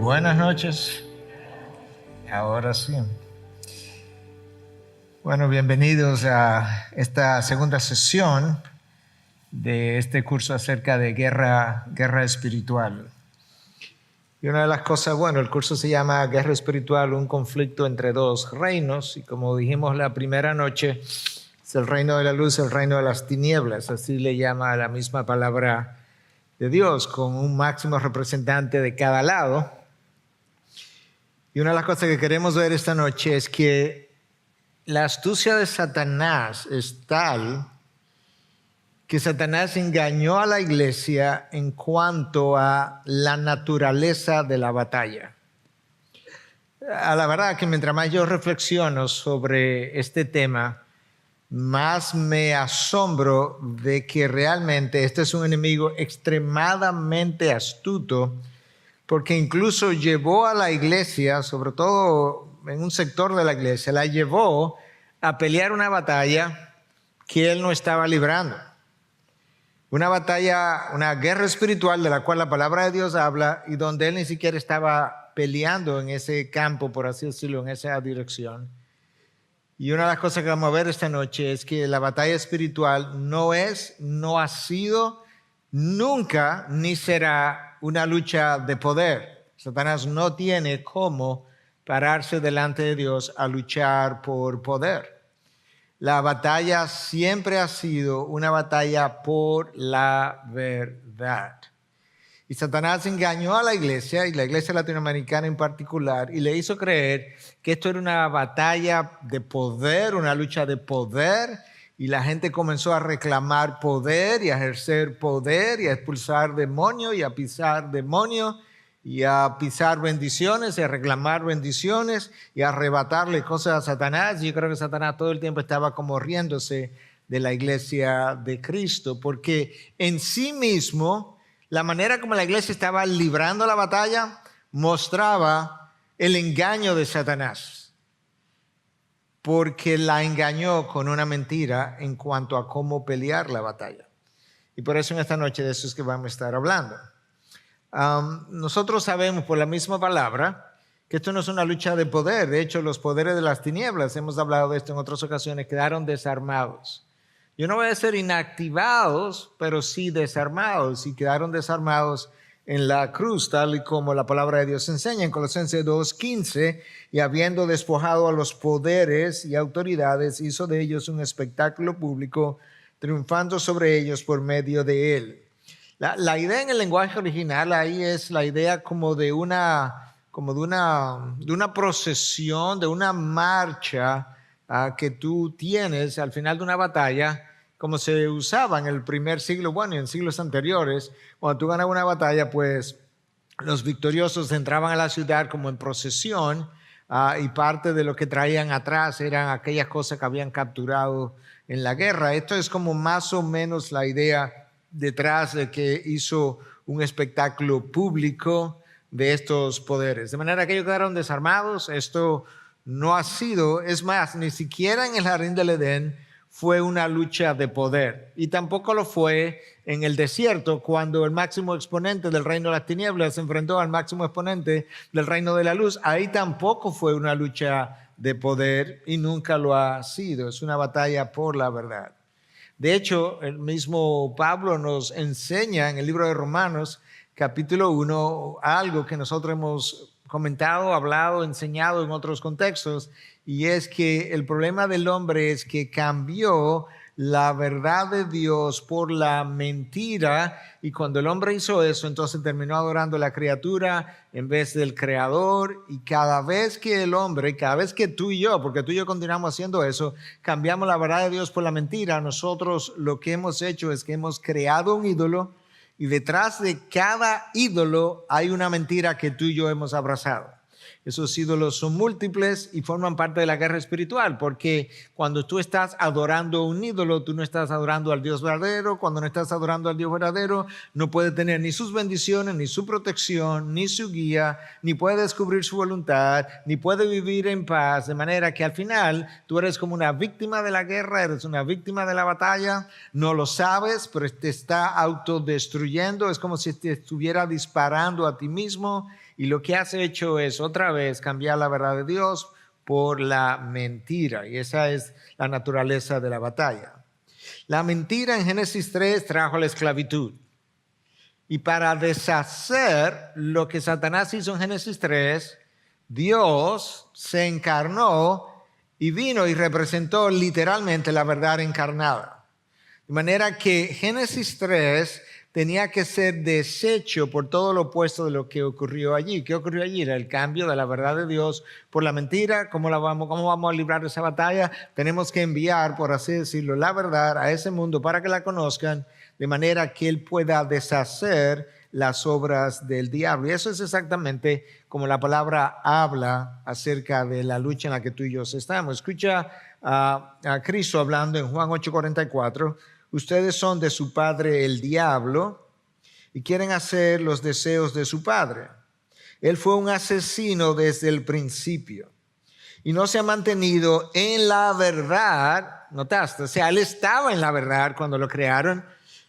Buenas noches. Ahora sí. Bueno, bienvenidos a esta segunda sesión de este curso acerca de guerra espiritual. Y una de las cosas, bueno, el curso se llama Guerra Espiritual, un conflicto entre dos reinos. Y como dijimos la primera noche, es el reino de la luz, el reino de las tinieblas. Así le llama la misma palabra de Dios, con un máximo representante de cada lado. Y una de las cosas que queremos ver esta noche es que la astucia de Satanás es tal que Satanás engañó a la iglesia en cuanto a la naturaleza de la batalla. A la verdad que mientras más yo reflexiono sobre este tema, más me asombro de que realmente este es un enemigo extremadamente astuto, porque incluso llevó a la iglesia, sobre todo en un sector de la iglesia, la llevó a pelear una batalla que él no estaba librando. Una batalla, una guerra espiritual de la cual la palabra de Dios habla y donde él ni siquiera estaba peleando en ese campo, por así decirlo, en esa dirección. Y una de las cosas que vamos a ver esta noche es que la batalla espiritual no ha sido, nunca, ni será una lucha de poder. Satanás no tiene cómo pararse delante de Dios a luchar por poder. La batalla siempre ha sido una batalla por la verdad. Y Satanás engañó a la iglesia, y la iglesia latinoamericana en particular, y le hizo creer que esto era una batalla de poder, una lucha de poder, y la gente comenzó a reclamar poder y a ejercer poder y a expulsar demonios y a pisar demonios y a pisar bendiciones y a reclamar bendiciones y a arrebatarle cosas a Satanás. Yo creo que Satanás todo el tiempo estaba como riéndose de la iglesia de Cristo, porque en sí mismo la manera como la iglesia estaba librando la batalla mostraba el engaño de Satanás, porque la engañó con una mentira en cuanto a cómo pelear la batalla. Y por eso en esta noche de eso es que vamos a estar hablando. Nosotros sabemos por la misma palabra que esto no es una lucha de poder. De hecho, los poderes de las tinieblas, hemos hablado de esto en otras ocasiones, quedaron desarmados. Yo no voy a decir inactivados, pero sí desarmados, y quedaron desarmados en la cruz, tal y como la palabra de Dios enseña en Colosenses 2:15, y habiendo despojado a los poderes y autoridades, hizo de ellos un espectáculo público, triunfando sobre ellos por medio de él. La idea en el lenguaje original ahí es la idea como de una procesión, de una marcha que tú tienes al final de una batalla, como se usaba en el primer siglo, bueno, y en siglos anteriores. Cuando tú ganabas una batalla, pues los victoriosos entraban a la ciudad como en procesión, y parte de lo que traían atrás eran aquellas cosas que habían capturado en la guerra. Esto es como más o menos la idea detrás de que hizo un espectáculo público de estos poderes. De manera que ellos quedaron desarmados. Esto no ha sido, es más, ni siquiera en el jardín del Edén fue una lucha de poder, y tampoco lo fue en el desierto cuando el máximo exponente del reino de las tinieblas se enfrentó al máximo exponente del reino de la luz. Ahí tampoco fue una lucha de poder y nunca lo ha sido. Es una batalla por la verdad. De hecho, el mismo Pablo nos enseña en el libro de Romanos, capítulo 1, algo que nosotros hemos comentado, hablado, enseñado en otros contextos, y es que el problema del hombre es que cambió la verdad de Dios por la mentira, y cuando el hombre hizo eso, entonces terminó adorando la criatura en vez del creador. Y cada vez que el hombre, cada vez que tú y yo, porque tú y yo continuamos haciendo eso, cambiamos la verdad de Dios por la mentira, nosotros lo que hemos hecho es que hemos creado un ídolo, y detrás de cada ídolo hay una mentira que tú y yo hemos abrazado. Esos ídolos son múltiples y forman parte de la guerra espiritual, porque cuando tú estás adorando un ídolo, tú no estás adorando al Dios verdadero. Cuando no estás adorando al Dios verdadero, no puede tener ni sus bendiciones, ni su protección, ni su guía, ni puede descubrir su voluntad, ni puede vivir en paz, de manera que al final tú eres como una víctima de la guerra, eres una víctima de la batalla, no lo sabes, pero te está autodestruyendo, es como si te estuviera disparando a ti mismo. Y lo que has hecho es otra vez cambiar la verdad de Dios por la mentira. Y esa es la naturaleza de la batalla. La mentira en Génesis 3 trajo la esclavitud. Y para deshacer lo que Satanás hizo en Génesis 3, Dios se encarnó y vino y representó literalmente la verdad encarnada. De manera que Génesis 3 tenía que ser deshecho por todo lo opuesto de lo que ocurrió allí. ¿Qué ocurrió allí? Era el cambio de la verdad de Dios por la mentira. ¿Cómo vamos a librar esa batalla? Tenemos que enviar, por así decirlo, la verdad a ese mundo para que la conozcan, de manera que Él pueda deshacer las obras del diablo. Y eso es exactamente como la palabra habla acerca de la lucha en la que tú y yo estamos. Escucha a Cristo hablando en Juan 8:44. Ustedes son de su padre el diablo y quieren hacer los deseos de su padre. Él fue un asesino desde el principio y no se ha mantenido en la verdad. ¿Notaste? O sea, él estaba en la verdad cuando lo crearon.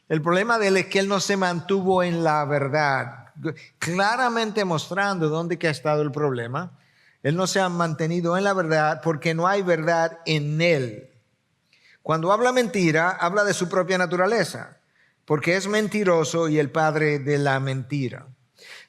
El problema de él es que él no se mantuvo en la verdad, claramente mostrando dónde que ha estado el problema. Él no se ha mantenido en la verdad porque no hay verdad en él. Cuando habla mentira, habla de su propia naturaleza, porque es mentiroso y el padre de la mentira.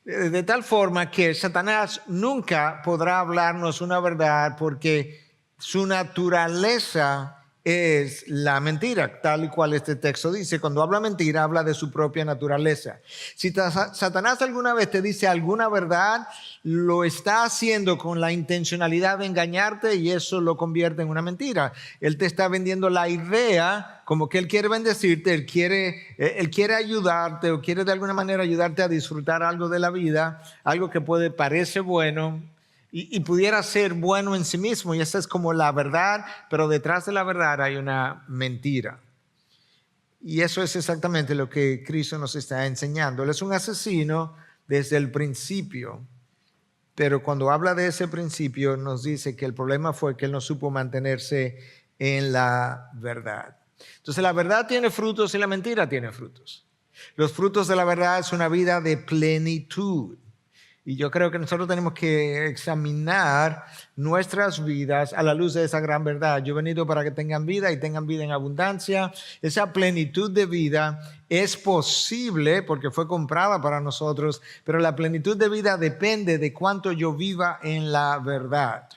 De tal forma que Satanás nunca podrá hablarnos una verdad porque su naturaleza es la mentira, tal y cual este texto dice. Cuando habla mentira, habla de su propia naturaleza. Si Satanás alguna vez te dice alguna verdad, lo está haciendo con la intencionalidad de engañarte y eso lo convierte en una mentira. Él te está vendiendo la idea como que él quiere bendecirte, él quiere ayudarte o quiere de alguna manera ayudarte a disfrutar algo de la vida, algo que parece bueno, y pudiera ser bueno en sí mismo, y esa es como la verdad, pero detrás de la verdad hay una mentira. Y eso es exactamente lo que Cristo nos está enseñando. Él es un asesino desde el principio, pero cuando habla de ese principio nos dice que el problema fue que él no supo mantenerse en la verdad. Entonces la verdad tiene frutos y la mentira tiene frutos. Los frutos de la verdad es una vida de plenitud. Y yo creo que nosotros tenemos que examinar nuestras vidas a la luz de esa gran verdad. Yo he venido para que tengan vida y tengan vida en abundancia. Esa plenitud de vida es posible porque fue comprada para nosotros, pero la plenitud de vida depende de cuánto yo viva en la verdad.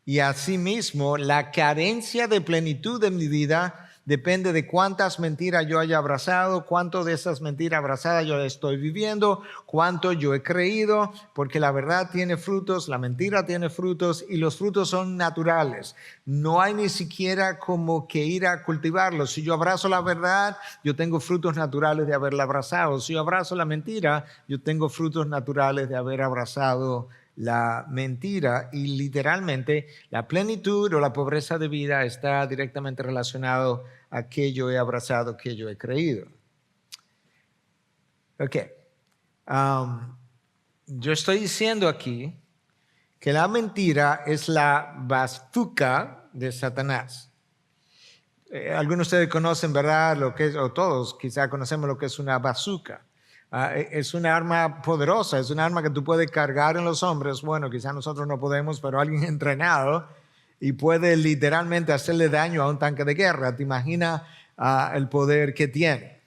Y asimismo, la carencia de plenitud de mi vida depende de cuántas mentiras yo haya abrazado, cuánto de esas mentiras abrazadas yo estoy viviendo, cuánto yo he creído, porque la verdad tiene frutos, la mentira tiene frutos y los frutos son naturales. No hay ni siquiera como que ir a cultivarlos. Si yo abrazo la verdad, yo tengo frutos naturales de haberla abrazado. Si yo abrazo la mentira, yo tengo frutos naturales de haber abrazado la mentira. Y literalmente la plenitud o la pobreza de vida está directamente relacionado a que yo he abrazado, que yo he creído. Ok. Yo estoy diciendo aquí que la mentira es la bazooka de Satanás. Algunos de ustedes conocen, ¿verdad? Lo que es, o todos quizá conocemos lo que es una bazooka. Es una arma poderosa, es un arma que tú puedes cargar en los hombres. Bueno, quizá nosotros no podemos, pero alguien entrenado y puede literalmente hacerle daño a un tanque de guerra. ¿Te imaginas el poder que tiene?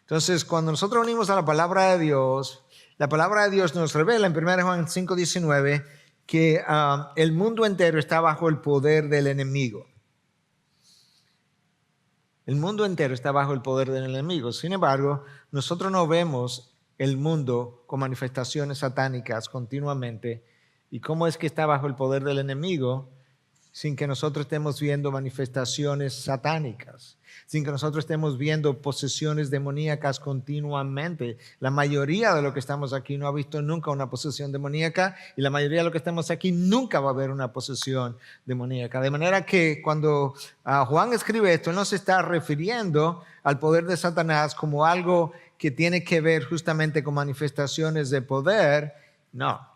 Entonces, cuando nosotros unimos a la palabra de Dios, la palabra de Dios nos revela en 1 Juan 5:19 que el mundo entero está bajo el poder del enemigo. El mundo entero está bajo el poder del enemigo. Sin embargo, nosotros no vemos el mundo con manifestaciones satánicas continuamente. ¿Y cómo es que está bajo el poder del enemigo? sin que nosotros estemos viendo manifestaciones satánicas, sin que nosotros estemos viendo posesiones demoníacas continuamente. La mayoría de los que estamos aquí no ha visto nunca una posesión demoníaca y la mayoría de los que estamos aquí nunca va a haber una posesión demoníaca. De manera que cuando Juan escribe esto, no se está refiriendo al poder de Satanás como algo que tiene que ver justamente con manifestaciones de poder, no.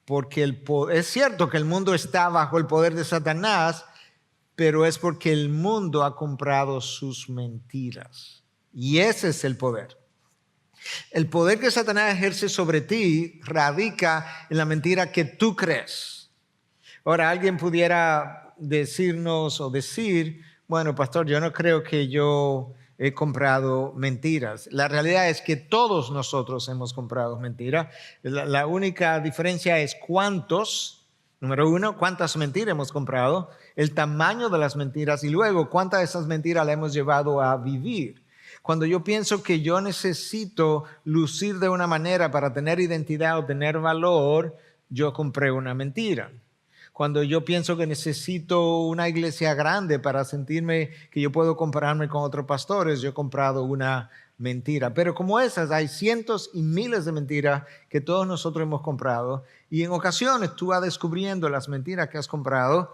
Porque es cierto que el mundo está bajo el poder de Satanás, pero es porque el mundo ha comprado sus mentiras. Y ese es el poder. El poder que Satanás ejerce sobre ti radica en la mentira que tú crees. Ahora, alguien pudiera decirnos o decir, bueno, pastor, yo no creo que yo he comprado mentiras. La realidad es que todos nosotros hemos comprado mentiras. La única diferencia es cuántos. Número uno, cuántas mentiras hemos comprado, el tamaño de las mentiras y luego cuántas de esas mentiras la hemos llevado a vivir. Cuando yo pienso que yo necesito lucir de una manera para tener identidad o tener valor, yo compré una mentira. Cuando yo pienso que necesito una iglesia grande para sentirme que yo puedo compararme con otros pastores, yo he comprado una mentira. Pero como esas, hay cientos y miles de mentiras que todos nosotros hemos comprado. Y en ocasiones tú vas descubriendo las mentiras que has comprado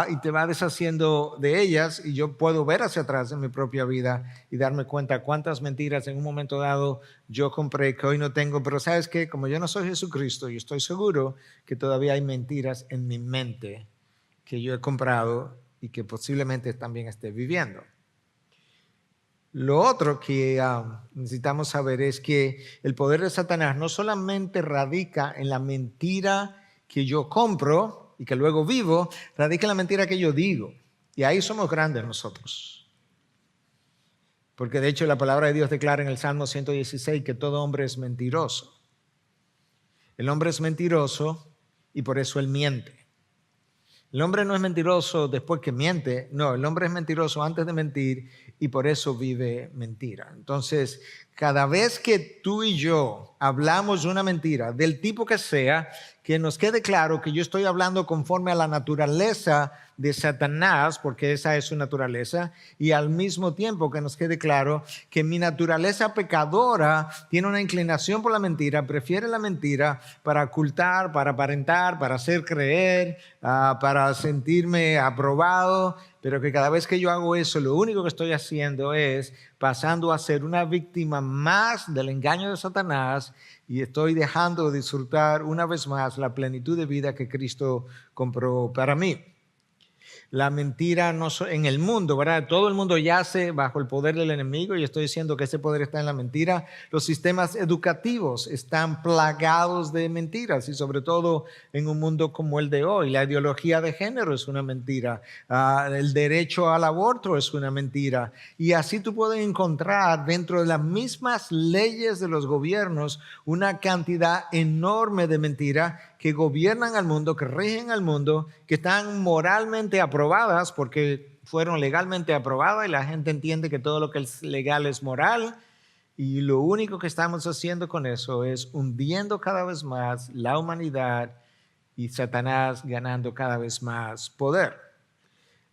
y te vas deshaciendo de ellas. Y yo puedo ver hacia atrás en mi propia vida y darme cuenta cuántas mentiras en un momento dado yo compré que hoy no tengo. Pero ¿sabes qué? Como yo no soy Jesucristo, yo estoy seguro que todavía hay mentiras en mi mente que yo he comprado y que posiblemente también esté viviendo. Lo otro que necesitamos saber es que el poder de Satanás no solamente radica en la mentira que yo compro y que luego vivo, radica en la mentira que yo digo. Y ahí somos grandes nosotros. Porque de hecho la palabra de Dios declara en el Salmo 116 que todo hombre es mentiroso. El hombre es mentiroso y por eso él miente. El hombre no es mentiroso después que miente, no, el hombre es mentiroso antes de mentir y por eso vive mentira. Entonces, cada vez que tú y yo hablamos de una mentira, del tipo que sea, que nos quede claro que yo estoy hablando conforme a la naturaleza de Satanás, porque esa es su naturaleza, y al mismo tiempo que nos quede claro que mi naturaleza pecadora tiene una inclinación por la mentira, prefiere la mentira para ocultar, para aparentar, para hacer creer, para sentirme aprobado, pero que cada vez que yo hago eso, lo único que estoy haciendo es pasando a ser una víctima más del engaño de Satanás y estoy dejando de disfrutar una vez más la plenitud de vida que Cristo compró para mí. La mentira no en el mundo, ¿verdad? Todo el mundo yace bajo el poder del enemigo y estoy diciendo que ese poder está en la mentira. Los sistemas educativos están plagados de mentiras y sobre todo en un mundo como el de hoy. La ideología de género es una mentira. El derecho al aborto es una mentira. Y así tú puedes encontrar dentro de las mismas leyes de los gobiernos una cantidad enorme de mentiras que gobiernan al mundo, que rigen al mundo, que están moralmente aprobadas porque fueron legalmente aprobadas y la gente entiende que todo lo que es legal es moral y lo único que estamos haciendo con eso es hundiendo cada vez más la humanidad y Satanás ganando cada vez más poder.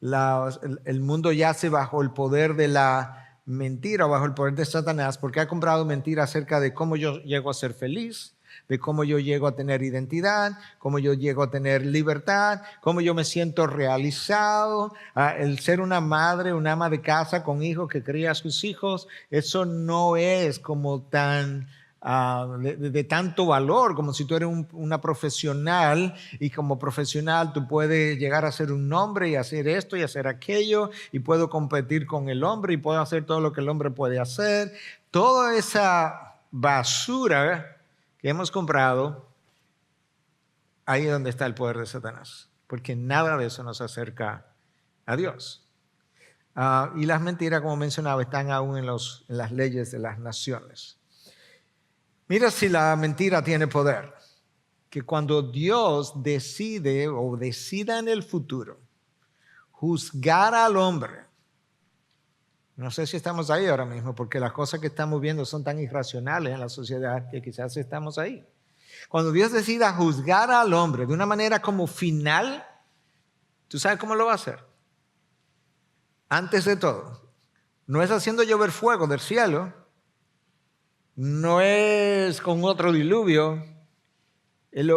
El mundo yace bajo el poder de la mentira, bajo el poder de Satanás porque ha comprado mentira acerca de cómo yo llego a ser feliz, de cómo yo llego a tener identidad, cómo yo llego a tener libertad, cómo yo me siento realizado. El ser una madre, una ama de casa con hijos que cría a sus hijos, eso no es como tan de tanto valor como si tú eres una profesional y como profesional tú puedes llegar a ser un hombre y hacer esto y hacer aquello y puedo competir con el hombre y puedo hacer todo lo que el hombre puede hacer. Toda esa basura que hemos comprado, ahí es donde está el poder de Satanás, porque nada de eso nos acerca a Dios. Y las mentiras, como mencionaba, están aún en las leyes de las naciones. Mira si la mentira tiene poder, que cuando Dios decide o decida en el futuro juzgar al hombre, no sé si estamos ahí ahora mismo, porque las cosas que estamos viendo son tan irracionales en la sociedad que quizás estamos ahí. Cuando Dios decida juzgar al hombre de una manera como final, ¿Tú sabes cómo lo va a hacer? Antes de todo, no es haciendo llover fuego del cielo, no es con otro diluvio. Él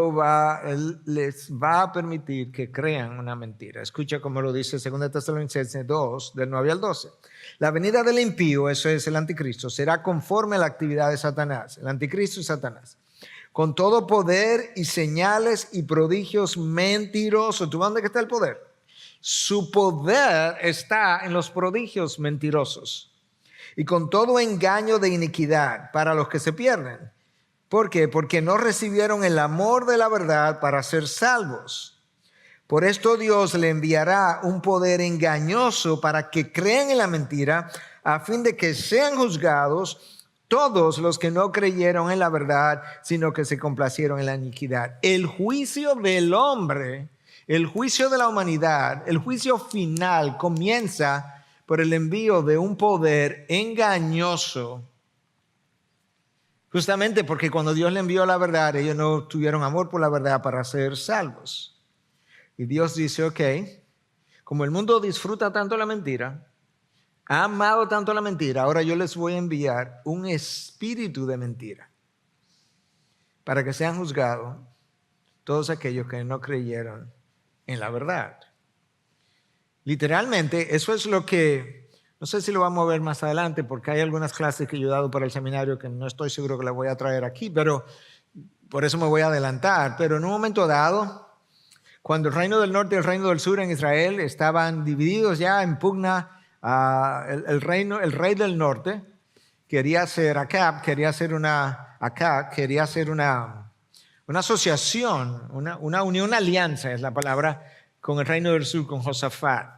les va a permitir que crean una mentira. Escucha cómo lo dice 2 Tesalonicenses 2, del 9 al 12. La venida del impío, eso es el anticristo, será conforme a la actividad de Satanás, el anticristo y Satanás, con todo poder y señales y prodigios mentirosos. ¿Tú dónde está el poder? Su poder está en los prodigios mentirosos y con todo engaño de iniquidad para los que se pierden. ¿Por qué? Porque no recibieron el amor de la verdad para ser salvos. Por esto Dios le enviará un poder engañoso para que crean en la mentira, a fin de que sean juzgados todos los que no creyeron en la verdad, sino que se complacieron en la iniquidad. El juicio del hombre, el juicio de la humanidad, el juicio final comienza por el envío de un poder engañoso. Justamente porque cuando Dios le envió la verdad, ellos no tuvieron amor por la verdad para ser salvos. Y Dios dice, ok, como el mundo disfruta tanto la mentira, ha amado tanto la mentira, ahora yo les voy a enviar un espíritu de mentira para que sean juzgados todos aquellos que no creyeron en la verdad. Literalmente, eso es lo que... No sé si lo vamos a ver más adelante porque hay algunas clases que yo he dado para el seminario que no estoy seguro que las voy a traer aquí, pero por eso me voy a adelantar. Pero en un momento dado, cuando el reino del norte y el reino del sur en Israel estaban divididos ya en pugna, el rey del norte quería hacer una asociación, una unión, una alianza es la palabra, con el reino del sur, con Josafat.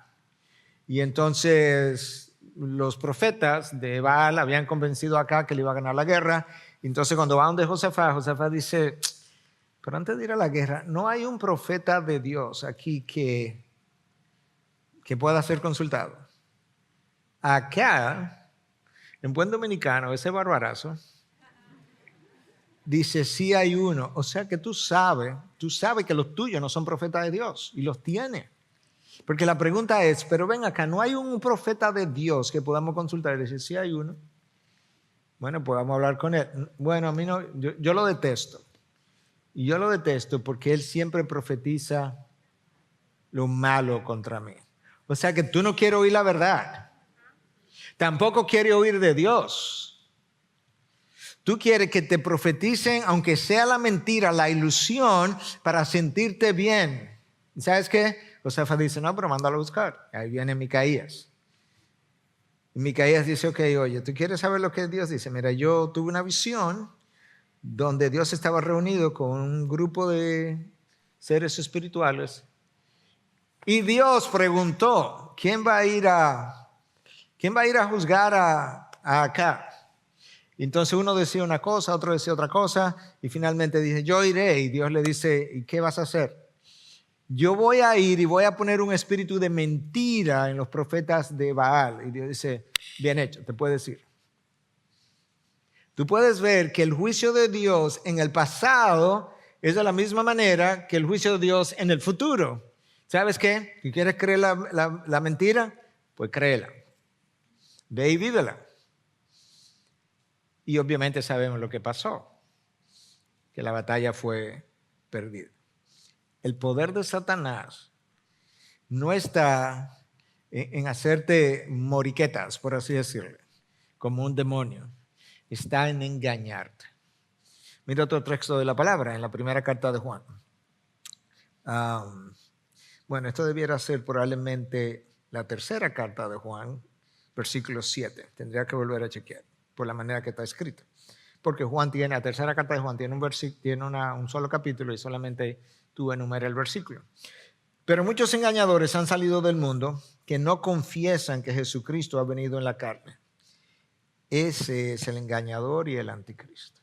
Y entonces los profetas de Baal habían convencido acá que le iba a ganar la guerra. Y entonces cuando van de Josafat, Josafat dice, pero antes de ir a la guerra, no hay un profeta de Dios aquí que pueda ser consultado. Acá, en buen dominicano, ese barbarazo, dice, sí hay uno. O sea que tú sabes que los tuyos no son profetas de Dios y los tienes. Porque la pregunta es, pero ven acá, ¿no hay un profeta de Dios que podamos consultar? Y decir, sí hay uno. Bueno, pues vamos a hablar con él. Bueno, a mí no, yo lo detesto. Y yo lo detesto porque él siempre profetiza lo malo contra mí. O sea que tú no quieres oír la verdad. Tampoco quieres oír de Dios. Tú quieres que te profeticen, aunque sea la mentira, la ilusión, para sentirte bien. ¿Sabes qué? Josafat dice, no, pero mándalo a buscar. Ahí viene Micaías. Y Micaías dice, ok, oye, ¿tú quieres saber lo que Dios dice? Mira, yo tuve una visión donde Dios estaba reunido con un grupo de seres espirituales. Y Dios preguntó, ¿quién va a ir a juzgar a acá? Y entonces uno decía una cosa, otro decía otra cosa, y finalmente dice, yo iré. Y Dios le dice, ¿y qué vas a hacer? Yo voy a ir y voy a poner un espíritu de mentira en los profetas de Baal. Y Dios dice, bien hecho, te puedes ir. Tú puedes ver que el juicio de Dios en el pasado es de la misma manera que el juicio de Dios en el futuro. ¿Sabes qué? Si quieres creer la mentira, pues créela. Ve y vívela. Y obviamente sabemos lo que pasó, que la batalla fue perdida. El poder de Satanás no está en hacerte moriquetas, por así decirlo, como un demonio. Está en engañarte. Mira otro texto de la palabra en la primera carta de Juan. Bueno, esto debiera ser probablemente la tercera carta de Juan, versículo 7. Tendría que volver a chequear por la manera que está escrito. Porque la tercera carta de Juan tiene un solo capítulo y solamente tú enumeras el versículo. Pero muchos engañadores han salido del mundo que no confiesan que Jesucristo ha venido en la carne. Ese es el engañador y el anticristo.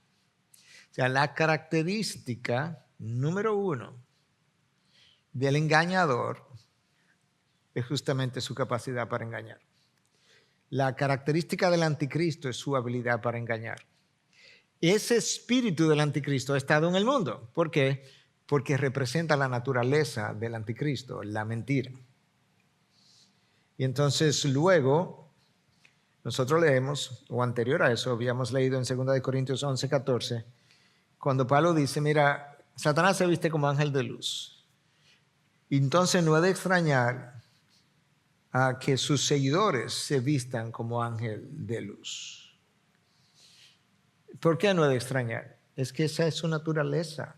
O sea, la característica número 1 del engañador es justamente su capacidad para engañar. La característica del anticristo es su habilidad para engañar. Ese espíritu del anticristo ha estado en el mundo. ¿Por qué? porque representa la naturaleza del anticristo, la mentira. Y entonces luego nosotros leemos, o anterior a eso, habíamos leído en 2 Corintios 11, 14, cuando Pablo dice, mira, Satanás se viste como ángel de luz. Y entonces no es de extrañar a que sus seguidores se vistan como ángel de luz. ¿Por qué no es de extrañar? Es que esa es su naturaleza.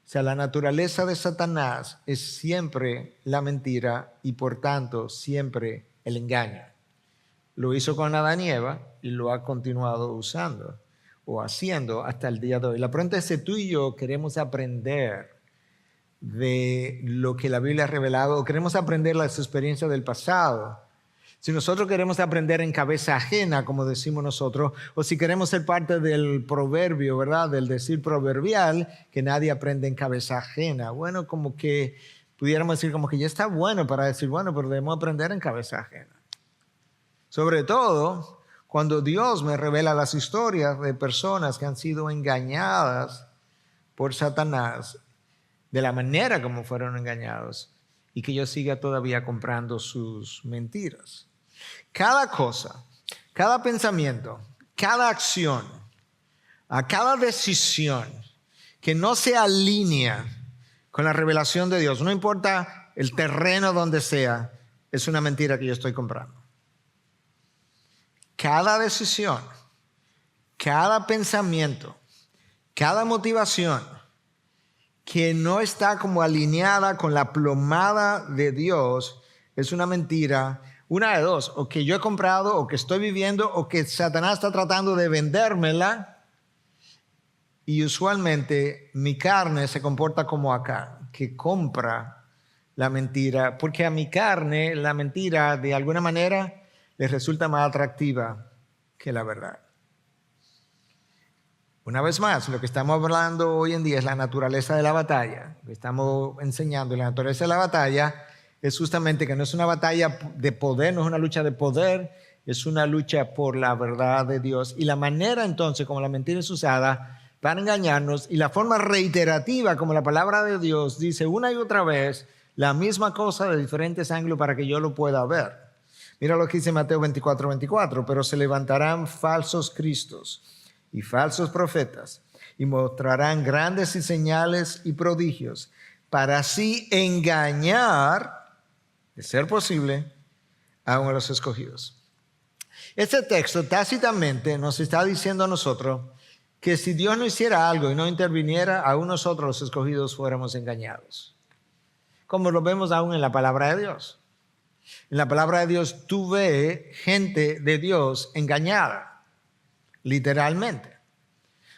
O sea, la naturaleza de Satanás es siempre la mentira y por tanto siempre el engaño. Lo hizo con Adán y Eva y lo ha continuado usando o haciendo hasta el día de hoy. La pregunta es si tú y yo queremos aprender de lo que la Biblia ha revelado o queremos aprender las experiencias del pasado. Si nosotros queremos aprender en cabeza ajena, como decimos nosotros, o si queremos ser parte del proverbio, ¿verdad? Del decir proverbial, que nadie aprende en cabeza ajena. Bueno, como que pudiéramos decir como que ya está bueno para decir, bueno, pero debemos aprender en cabeza ajena. Sobre todo cuando Dios me revela las historias de personas que han sido engañadas por Satanás, de la manera como fueron engañados, y que yo siga todavía comprando sus mentiras. Cada cosa, cada pensamiento, cada acción, a cada decisión que no se alinea con la revelación de Dios, no importa el terreno donde sea, es una mentira que yo estoy comprando. Cada decisión, cada pensamiento, cada motivación que no está como alineada con la plomada de Dios es una mentira. Una de dos, o que yo he comprado, o que estoy viviendo, o que Satanás está tratando de vendérmela. Y usualmente mi carne se comporta como acá, que compra la mentira, porque a mi carne la mentira de alguna manera le resulta más atractiva que la verdad. Una vez más, lo que estamos hablando hoy en día es la naturaleza de la batalla. Lo que estamos enseñando, la naturaleza de la batalla es justamente que no es una batalla de poder, no es una lucha de poder, es una lucha por la verdad de Dios. Y la manera entonces como la mentira es usada para engañarnos y la forma reiterativa como la palabra de Dios dice una y otra vez la misma cosa de diferentes ángulos para que yo lo pueda ver. Mira lo que dice Mateo 24, 24, pero se levantarán falsos cristos y falsos profetas y mostrarán grandes y señales y prodigios para así engañar, de ser posible, aún a los escogidos. Este texto tácitamente nos está diciendo a nosotros que si Dios no hiciera algo y no interviniera, aún nosotros los escogidos fuéramos engañados. Como lo vemos aún en la palabra de Dios. En la palabra de Dios tú ves gente de Dios engañada, literalmente.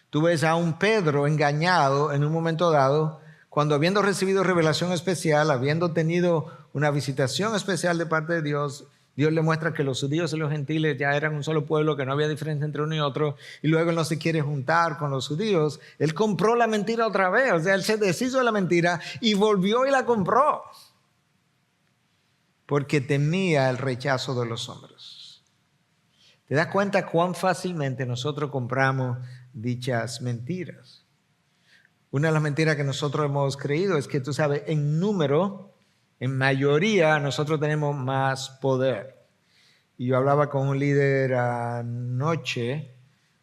Tú ves a un Pedro engañado en un momento dado, cuando habiendo recibido revelación especial, habiendo tenido una visitación especial de parte de Dios, Dios le muestra que los judíos y los gentiles ya eran un solo pueblo, que no había diferencia entre uno y otro, y luego él no se quiere juntar con los judíos. Él compró la mentira otra vez, o sea, él se deshizo de la mentira y volvió y la compró, porque temía el rechazo de los hombres. ¿Te das cuenta cuán fácilmente nosotros compramos dichas mentiras? Una de las mentiras que nosotros hemos creído es que, tú sabes, en número, en mayoría, nosotros tenemos más poder. Y yo hablaba con un líder anoche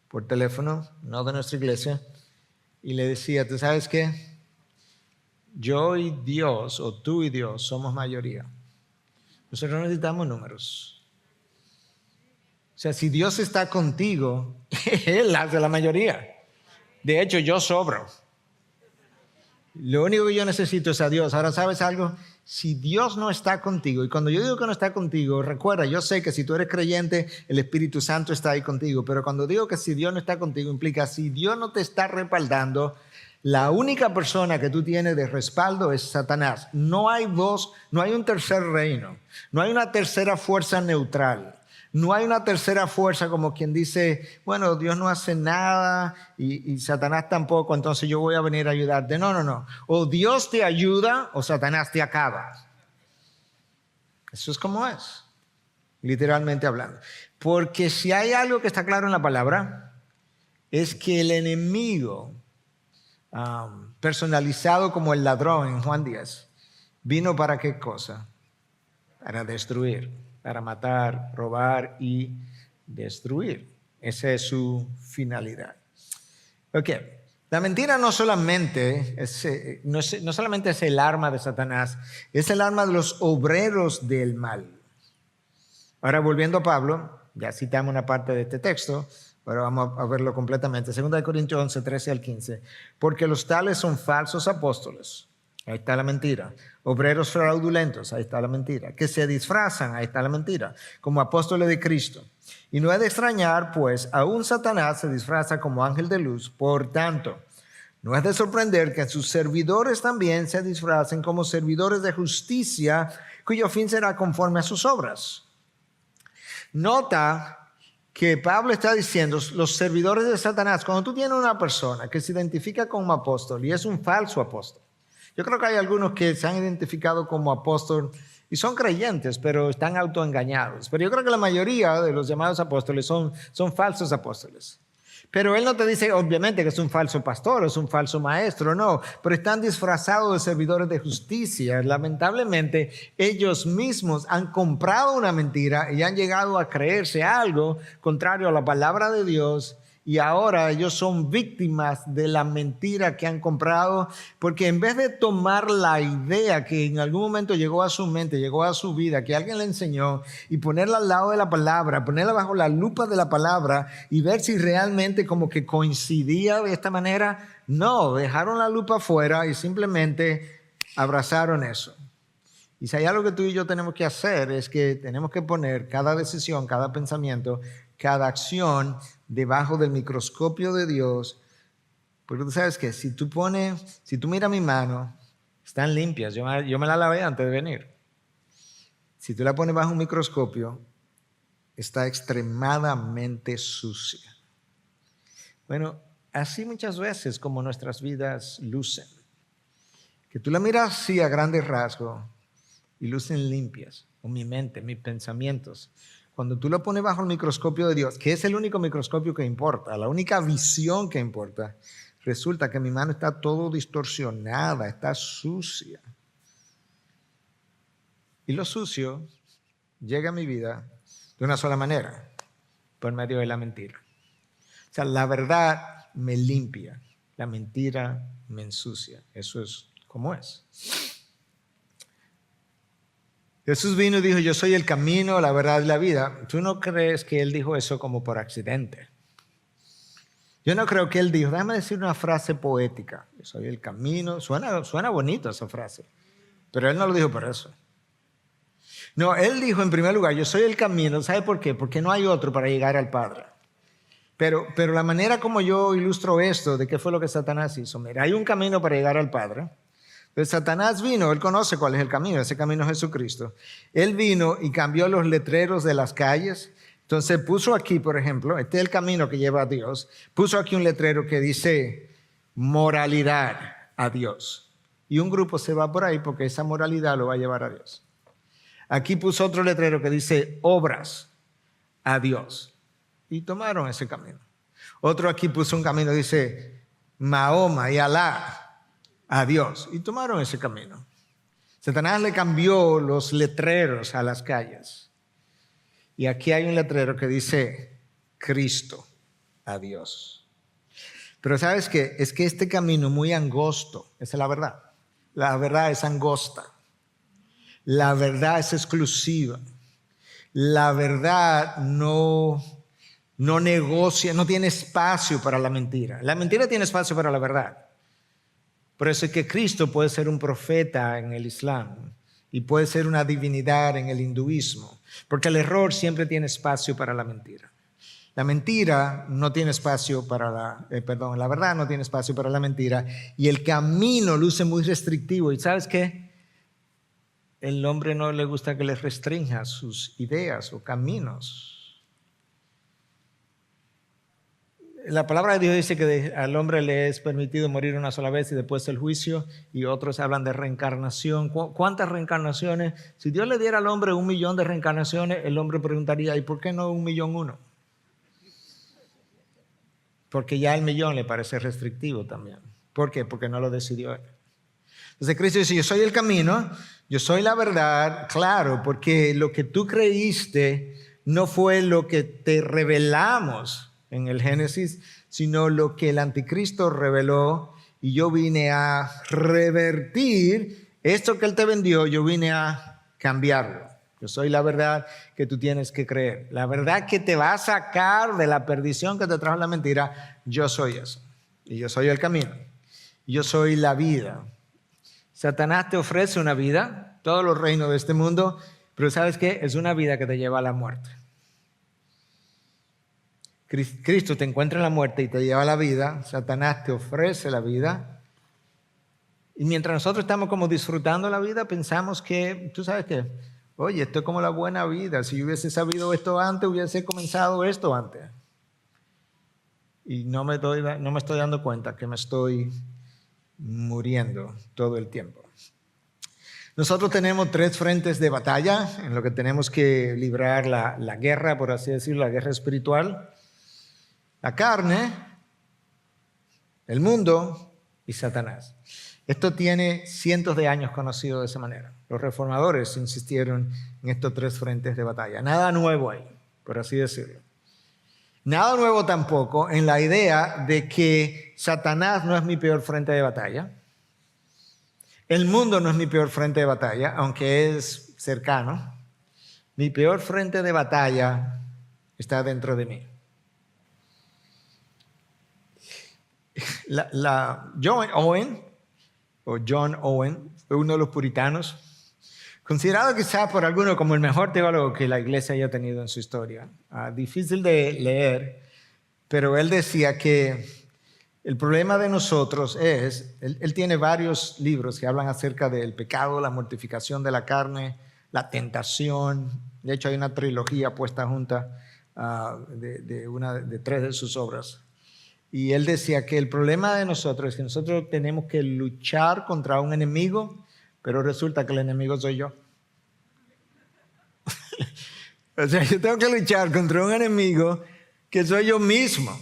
por teléfono, no de nuestra iglesia, y le decía, ¿tú sabes qué? Yo y Dios, o tú y Dios, somos mayoría. Nosotros necesitamos números. O sea, si Dios está contigo, Él hace la mayoría. De hecho, yo sobro. Lo único que yo necesito es a Dios. Ahora, ¿sabes algo? Si Dios no está contigo, y cuando yo digo que no está contigo, recuerda, yo sé que si tú eres creyente, el Espíritu Santo está ahí contigo, pero cuando digo que si Dios no está contigo, implica si Dios no te está respaldando, la única persona que tú tienes de respaldo es Satanás. No hay voz, no hay un tercer reino, no hay una tercera fuerza neutral. No hay una tercera fuerza como quien dice, bueno, Dios no hace nada y Satanás tampoco, entonces yo voy a venir a ayudarte. No, no, no. O Dios te ayuda o Satanás te acaba. Eso es como es, literalmente hablando. Porque si hay algo que está claro en la palabra, es que el enemigo personalizado como el ladrón en Juan 10. ¿Vino para qué cosa? Para destruir, para matar, robar y destruir. Esa es su finalidad. Ok. La mentira no solamente es el arma de Satanás, es el arma de los obreros del mal. Ahora, volviendo a Pablo, ya citamos una parte de este texto, pero vamos a verlo completamente. 2 Corintios 11, 13 al 15. Porque los tales son falsos apóstoles. Ahí está la mentira. Obreros fraudulentos. Ahí está la mentira. Que se disfrazan. Ahí está la mentira. Como apóstoles de Cristo. Y no es de extrañar, pues, aún Satanás se disfraza como ángel de luz. Por tanto, no es de sorprender que sus servidores también se disfracen como servidores de justicia, cuyo fin será conforme a sus obras. Nota que Pablo está diciendo, los servidores de Satanás, cuando tú tienes una persona que se identifica como apóstol y es un falso apóstol. Yo creo que hay algunos que se han identificado como apóstol y son creyentes, pero están autoengañados. Pero yo creo que la mayoría de los llamados apóstoles son falsos apóstoles. Pero él no te dice, obviamente, que es un falso pastor, es un falso maestro, no. Pero están disfrazados de servidores de justicia. Lamentablemente, ellos mismos han comprado una mentira y han llegado a creerse algo contrario a la palabra de Dios. Y ahora ellos son víctimas de la mentira que han comprado, porque en vez de tomar la idea que en algún momento llegó a su mente, llegó a su vida, que alguien le enseñó, y ponerla al lado de la palabra, ponerla bajo la lupa de la palabra y ver si realmente como que coincidía de esta manera, no, dejaron la lupa afuera y simplemente abrazaron eso. Y si hay algo que tú y yo tenemos que hacer es que tenemos que poner cada decisión, cada pensamiento, cada acción debajo del microscopio de Dios, porque tú sabes que si tú miras mi mano, están limpias, yo me la lavé antes de venir. Si tú la pones bajo un microscopio, está extremadamente sucia. Bueno, así muchas veces como nuestras vidas lucen, que tú la miras así a grandes rasgos y lucen limpias, o mi mente, mis pensamientos. Cuando tú lo pones bajo el microscopio de Dios, que es el único microscopio que importa, la única visión que importa, resulta que mi mano está todo distorsionada, está sucia. Y lo sucio llega a mi vida de una sola manera, por medio de la mentira. O sea, la verdad me limpia, la mentira me ensucia. Eso es como es. Jesús vino y dijo, yo soy el camino, la verdad y la vida. ¿Tú no crees que Él dijo eso como por accidente? Yo no creo que Él dijo, déjame decir una frase poética. Yo soy el camino. Suena bonito esa frase. Pero Él no lo dijo por eso. No, Él dijo en primer lugar, yo soy el camino. ¿Sabe por qué? Porque no hay otro para llegar al Padre. Pero la manera como yo ilustro esto, de qué fue lo que Satanás hizo. Mira, hay un camino para llegar al Padre. Entonces Satanás vino, él conoce cuál es el camino, ese camino es Jesucristo. Él vino y cambió los letreros de las calles. Entonces puso aquí, por ejemplo, este es el camino que lleva a Dios. Puso aquí un letrero que dice moralidad a Dios. Y un grupo se va por ahí porque esa moralidad lo va a llevar a Dios. Aquí puso otro letrero que dice obras a Dios. Y tomaron ese camino. Otro aquí puso un camino que dice Mahoma y Alá a Dios, y tomaron ese camino. Satanás le cambió los letreros a las calles. Y aquí hay un letrero que dice Cristo a Dios. Pero ¿sabes qué? Es que este camino muy angosto, esa es la verdad. La verdad es angosta. La verdad es exclusiva. La verdad no negocia, no tiene espacio para la mentira. La mentira tiene espacio para la verdad. Por eso es que Cristo puede ser un profeta en el Islam y puede ser una divinidad en el hinduismo, porque el error siempre tiene espacio para la mentira. La mentira no tiene espacio para la verdad no tiene espacio para la mentira, y el camino luce muy restrictivo. ¿Y sabes qué? El hombre no le gusta que le restrinja sus ideas o caminos. La palabra de Dios dice que al hombre le es permitido morir una sola vez y después el juicio, y otros hablan de reencarnación. ¿Cuántas reencarnaciones? Si Dios le diera al hombre 1 millón de reencarnaciones, el hombre preguntaría, ¿y por qué no 1.000.001? Porque ya el millón le parece restrictivo también. ¿Por qué? Porque no lo decidió él. Entonces Cristo dice, yo soy el camino, yo soy la verdad, claro, porque lo que tú creíste no fue lo que te revelamos en el Génesis, sino lo que el anticristo reveló, y yo vine a revertir esto que él te vendió, yo vine a cambiarlo. Yo soy la verdad que tú tienes que creer. La verdad que te va a sacar de la perdición que te trajo la mentira, yo soy eso. Y yo soy el camino. Yo soy la vida. Satanás te ofrece una vida, todos los reinos de este mundo, pero ¿sabes qué? Es una vida que te lleva a la muerte. Cristo te encuentra en la muerte y te lleva a la vida. Satanás te ofrece la vida. Y mientras nosotros estamos como disfrutando la vida, pensamos que, ¿tú sabes qué? Oye, esto es como la buena vida. Si yo hubiese sabido esto antes, hubiese comenzado esto antes. Y no me estoy dando cuenta que me estoy muriendo todo el tiempo. Nosotros tenemos 3 frentes de batalla en lo que tenemos que librar la guerra, por así decirlo, la guerra espiritual. La carne, el mundo y Satanás. Esto tiene cientos de años conocido de esa manera. Los reformadores insistieron en estos 3 frentes de batalla. Nada nuevo ahí, por así decirlo. Nada nuevo tampoco en la idea de que Satanás no es mi peor frente de batalla. El mundo no es mi peor frente de batalla, aunque es cercano. Mi peor frente de batalla está dentro de mí. John Owen fue uno de los puritanos, considerado quizá por algunos como el mejor teólogo que la iglesia haya tenido en su historia. Difícil de leer, pero él decía que el problema de nosotros es, él tiene varios libros que hablan acerca del pecado, la mortificación de la carne, la tentación. De hecho, hay una trilogía puesta junta de 3 de sus obras. Y él decía que el problema de nosotros es que nosotros tenemos que luchar contra un enemigo, pero resulta que el enemigo soy yo. O sea, yo tengo que luchar contra un enemigo que soy yo mismo.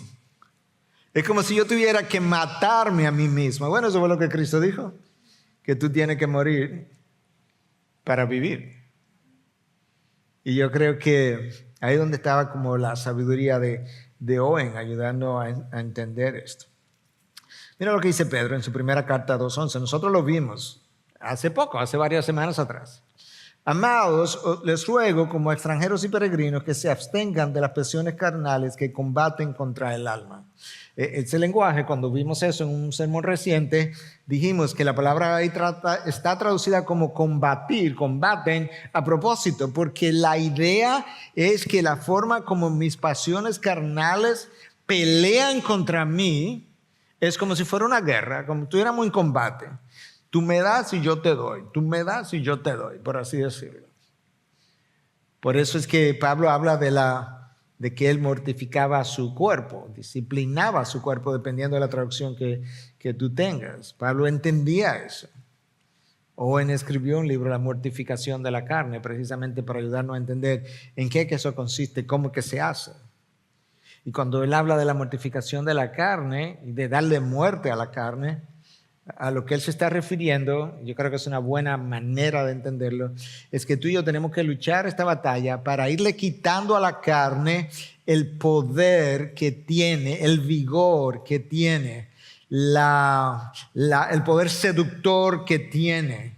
Es como si yo tuviera que matarme a mí mismo. Bueno, eso fue lo que Cristo dijo, que tú tienes que morir para vivir. Y yo creo que ahí es donde estaba como la sabiduría de Owen, ayudando a entender esto. Mira lo que dice Pedro en su primera carta 2:11. Nosotros lo vimos hace poco, hace varias semanas atrás. Amados, les ruego como extranjeros y peregrinos que se abstengan de las pasiones carnales que combaten contra el alma. Ese lenguaje, cuando vimos eso en un sermón reciente, dijimos que la palabra ahí está traducida como combatir, combaten a propósito, porque la idea es que la forma como mis pasiones carnales pelean contra mí es como si fuera una guerra, como si estuviéramos en combate. Tú me das y yo te doy, tú me das y yo te doy, por así decirlo. Por eso es que Pablo habla de que él mortificaba su cuerpo, disciplinaba su cuerpo dependiendo de la traducción que tú tengas. Pablo entendía eso. Owen escribió un libro, La mortificación de la carne, precisamente para ayudarnos a entender en qué que eso consiste, cómo que se hace. Y cuando él habla de la mortificación de la carne y de darle muerte a la carne, a lo que él se está refiriendo, yo creo que es una buena manera de entenderlo, es que tú y yo tenemos que luchar esta batalla para irle quitando a la carne el poder que tiene, el vigor que tiene, el poder seductor que tiene,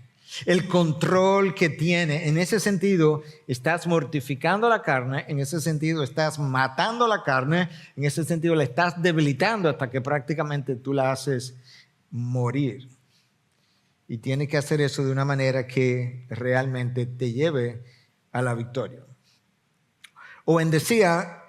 el control que tiene. En ese sentido, estás mortificando la carne, en ese sentido, estás matando la carne, en ese sentido, la estás debilitando hasta que prácticamente tú la haces morir. Y tiene que hacer eso de una manera que realmente te lleve a la victoria. Owen decía,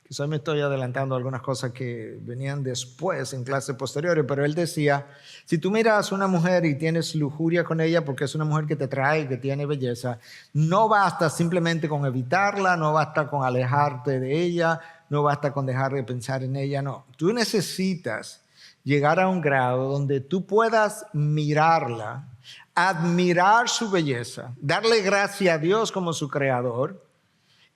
quizás me estoy adelantando algunas cosas que venían después en clases posteriores, pero él decía, si tú miras a una mujer y tienes lujuria con ella porque es una mujer que te trae, que tiene belleza, no basta simplemente con evitarla, no basta con alejarte de ella, no basta con dejar de pensar en ella, no. Tú necesitas llegar a un grado donde tú puedas mirarla, admirar su belleza, darle gracias a Dios como su creador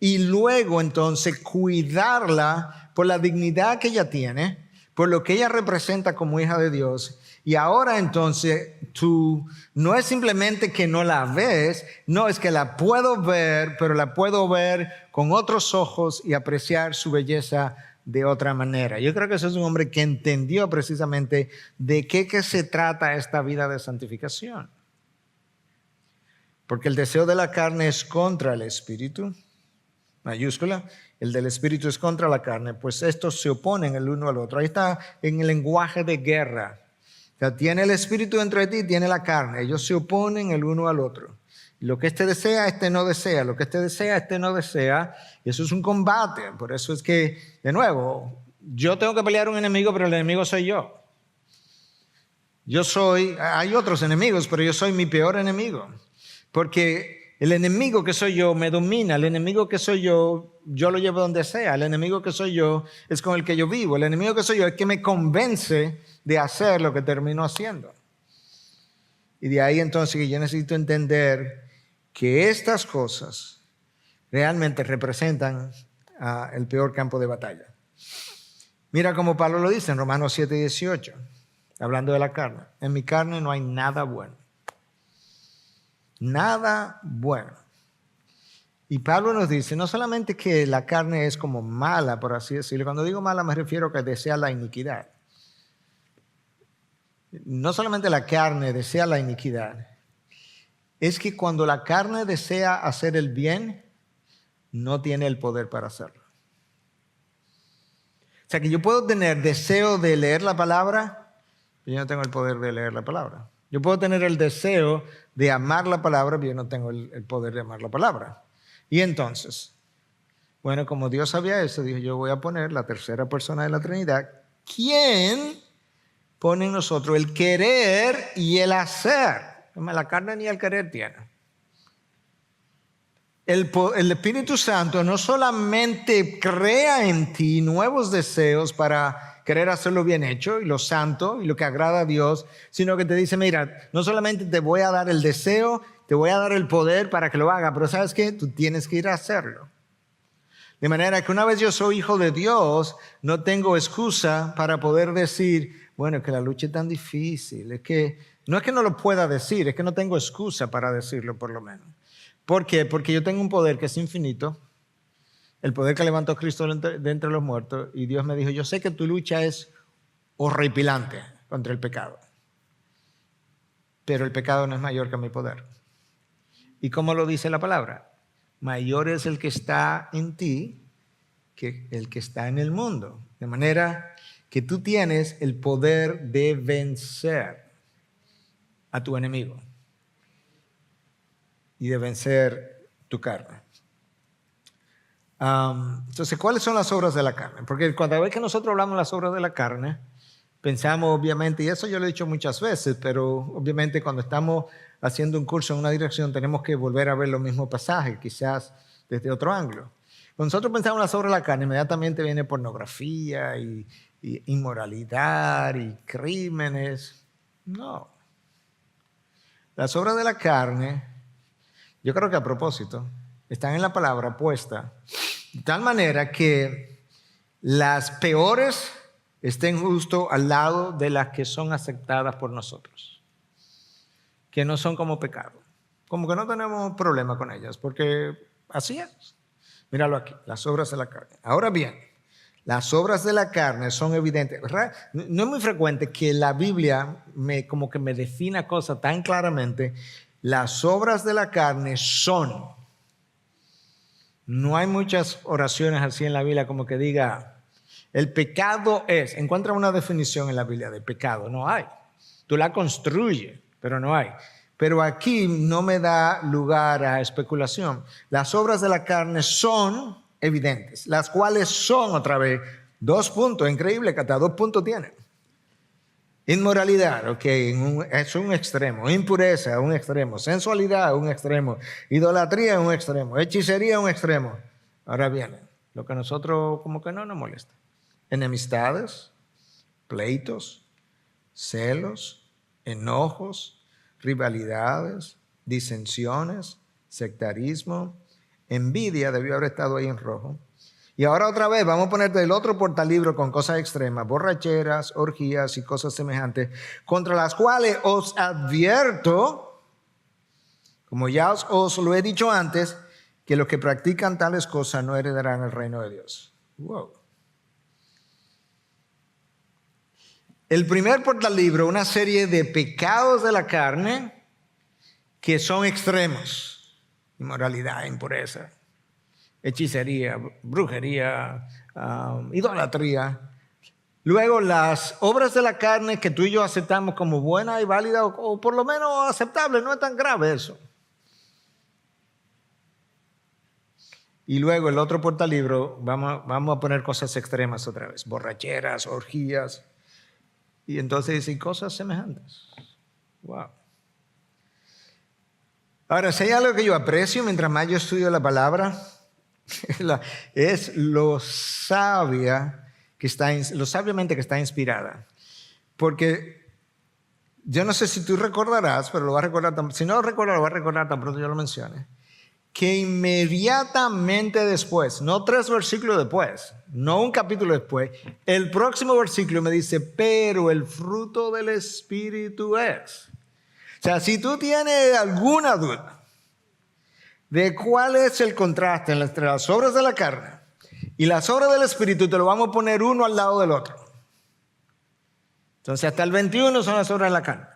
y luego entonces cuidarla por la dignidad que ella tiene, por lo que ella representa como hija de Dios. Y ahora entonces tú no es simplemente que no la ves, no, es que la puedo ver, pero la puedo ver con otros ojos y apreciar su belleza de otra manera. Yo creo que ese es un hombre que entendió precisamente de qué que se trata esta vida de santificación. Porque el deseo de la carne es contra el espíritu, mayúscula, el del espíritu es contra la carne, pues estos se oponen el uno al otro. Ahí está en el lenguaje de guerra. O sea, tiene el espíritu dentro de ti, tiene la carne. Ellos se oponen el uno al otro. Lo que este desea, este no desea. Lo que este desea, este no desea. Y eso es un combate. Por eso es que, de nuevo, yo tengo que pelear un enemigo, pero el enemigo soy yo. Hay otros enemigos, pero yo soy mi peor enemigo. Porque el enemigo que soy yo me domina. El enemigo que soy yo lo llevo donde sea. El enemigo que soy yo es con el que yo vivo. El enemigo que soy yo es que me convence de hacer lo que termino haciendo. Y de ahí entonces que yo necesito entender que estas cosas realmente representan el peor campo de batalla. Mira como Pablo lo dice en Romanos 7:18, hablando de la carne. En mi carne no hay nada bueno. Nada bueno. Y Pablo nos dice, no solamente que la carne es como mala, por así decirlo. Cuando digo mala me refiero a que desea la iniquidad. No solamente la carne desea la iniquidad, es que cuando la carne desea hacer el bien, no tiene el poder para hacerlo. O sea que yo puedo tener deseo de leer la palabra, pero yo no tengo el poder de leer la palabra. Yo puedo tener el deseo de amar la palabra, pero yo no tengo el poder de amar la palabra. Y entonces, bueno, como Dios sabía eso, dijo, yo voy a poner la tercera persona de la Trinidad, ¿quién pone en nosotros el querer y el hacer? La carne ni el querer tiene. El Espíritu Santo no solamente crea en ti nuevos deseos para querer hacerlo bien hecho y lo santo y lo que agrada a Dios, sino que te dice, mira, no solamente te voy a dar el deseo, te voy a dar el poder para que lo haga, pero ¿sabes qué? Tú tienes que ir a hacerlo. De manera que una vez yo soy hijo de Dios, no tengo excusa para poder decir, bueno, es que la lucha es tan difícil, no es que no lo pueda decir, es que no tengo excusa para decirlo por lo menos. ¿Por qué? Porque yo tengo un poder que es infinito, el poder que levantó a Cristo de entre los muertos, y Dios me dijo, yo sé que tu lucha es horripilante contra el pecado, pero el pecado no es mayor que mi poder. ¿Y cómo lo dice la palabra? Mayor es el que está en ti que el que está en el mundo. De manera que tú tienes el poder de vencer a tu enemigo y de vencer tu carne. Entonces, ¿cuáles son las obras de la carne? Porque cuando vez que nosotros hablamos de las obras de la carne, pensamos obviamente, y eso yo lo he dicho muchas veces, pero obviamente cuando estamos haciendo un curso en una dirección tenemos que volver a ver los mismos pasajes, quizás desde otro ángulo. Cuando nosotros pensamos en las obras de la carne, inmediatamente viene pornografía y inmoralidad y crímenes. No. Las obras de la carne, yo creo que a propósito, están en la palabra puesta de tal manera que las peores estén justo al lado de las que son aceptadas por nosotros, que no son como pecado. Como que no tenemos problema con ellas, porque así es. Míralo aquí, las obras de la carne. Ahora bien, las obras de la carne son evidentes. ¿Verdad? No es muy frecuente que la Biblia como que me defina cosas tan claramente. Las obras de la carne son. No hay muchas oraciones así en la Biblia como que diga, el pecado es. Encuentra una definición en la Biblia de pecado. No hay. Tú la construyes, pero no hay. Pero aquí no me da lugar a especulación. Las obras de la carne son evidentes, las cuales son, otra vez, 2 puntos. Increíble que hasta 2 puntos tienen. Inmoralidad, ok, es un extremo. Impureza, un extremo. Sensualidad, un extremo. Idolatría, un extremo. Hechicería, un extremo. Ahora viene lo que a nosotros como que no nos molesta. Enemistades, pleitos, celos, enojos, rivalidades, disensiones, sectarismo, envidia, debió haber estado ahí en rojo, Y ahora otra vez vamos a ponerte el otro portalibro con cosas extremas, borracheras, orgías y cosas semejantes, contra las cuales os advierto, como ya os lo he dicho antes, que los que practican tales cosas no heredarán el reino de Dios. Wow. El primer portalibro, una serie de pecados de la carne que son extremos: inmoralidad, impureza, hechicería, brujería, idolatría. Luego las obras de la carne que tú y yo aceptamos como buena y válida, o por lo menos aceptable, no es tan grave eso. Y luego el otro portalibro, vamos a poner cosas extremas otra vez: borracheras, orgías. Y entonces dicen cosas semejantes. Wow. Ahora, si hay algo que yo aprecio mientras más yo estudio la palabra, es lo sabiamente que está inspirada. Porque yo no sé si tú recordarás, pero lo vas a recordar, si no lo recuerdas, lo vas a recordar tan pronto yo lo mencione, que inmediatamente después, no 3 versículos después, no un capítulo después, el próximo versículo me dice: pero el fruto del Espíritu es. O sea, si tú tienes alguna duda de cuál es el contraste entre las obras de la carne y las obras del Espíritu, te lo vamos a poner uno al lado del otro. Entonces hasta el 21 son las obras de la carne.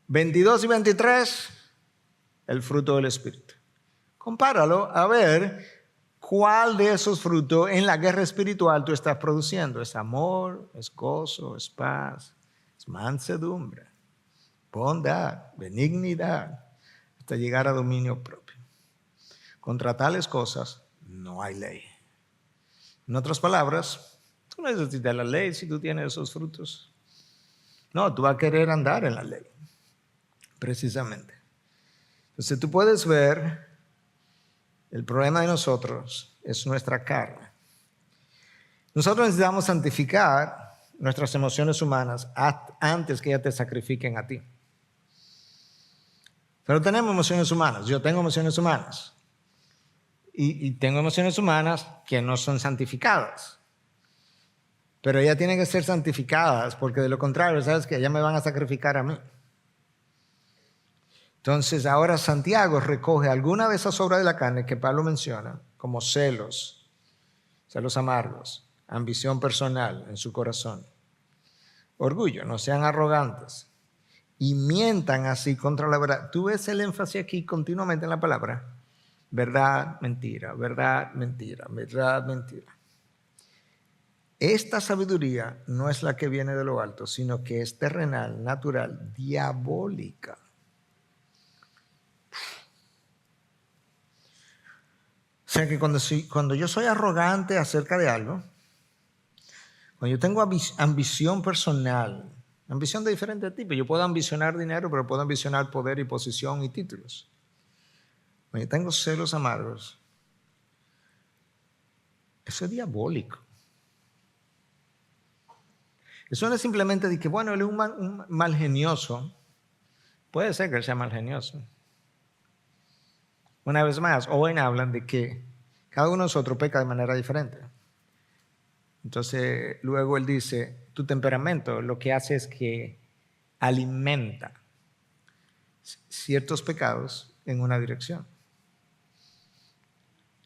22 y 23, el fruto del Espíritu. Compáralo a ver cuál de esos frutos en la guerra espiritual tú estás produciendo. Es amor, es gozo, es paz, es mansedumbre, bondad, benignidad, hasta llegar a dominio propio. Contra tales cosas no hay ley. En otras palabras, tú no necesitas la ley si tú tienes esos frutos. No, tú vas a querer andar en la ley, precisamente. Entonces tú puedes ver, el problema de nosotros es nuestra carne. Nosotros necesitamos santificar nuestras emociones humanas antes que ellas te sacrifiquen a ti. Pero tenemos emociones humanas. Yo tengo emociones humanas. Y tengo emociones humanas que no son santificadas. Pero ellas tienen que ser santificadas, porque de lo contrario, ¿sabes qué? Ellas me van a sacrificar a mí. Entonces ahora Santiago recoge alguna de esas obras de la carne que Pablo menciona, como celos amargos, ambición personal en su corazón, orgullo, no sean arrogantes y mientan así contra la verdad. Tú ves el énfasis aquí continuamente en la palabra: verdad, mentira, verdad, mentira, verdad, mentira. Esta sabiduría no es la que viene de lo alto, sino que es terrenal, natural, diabólica. O sea que cuando yo soy arrogante acerca de algo, cuando yo tengo ambición personal, ambición de diferentes tipos, yo puedo ambicionar dinero, pero puedo ambicionar poder y posición y títulos. Cuando yo tengo celos amargos, eso es diabólico. Eso no es simplemente de que, bueno, él es un mal genioso. Puede ser que él sea mal genioso. Una vez más, Owen hablan de que cada uno de nosotros peca de manera diferente. Entonces, luego él dice: tu temperamento lo que hace es que alimenta ciertos pecados en una dirección.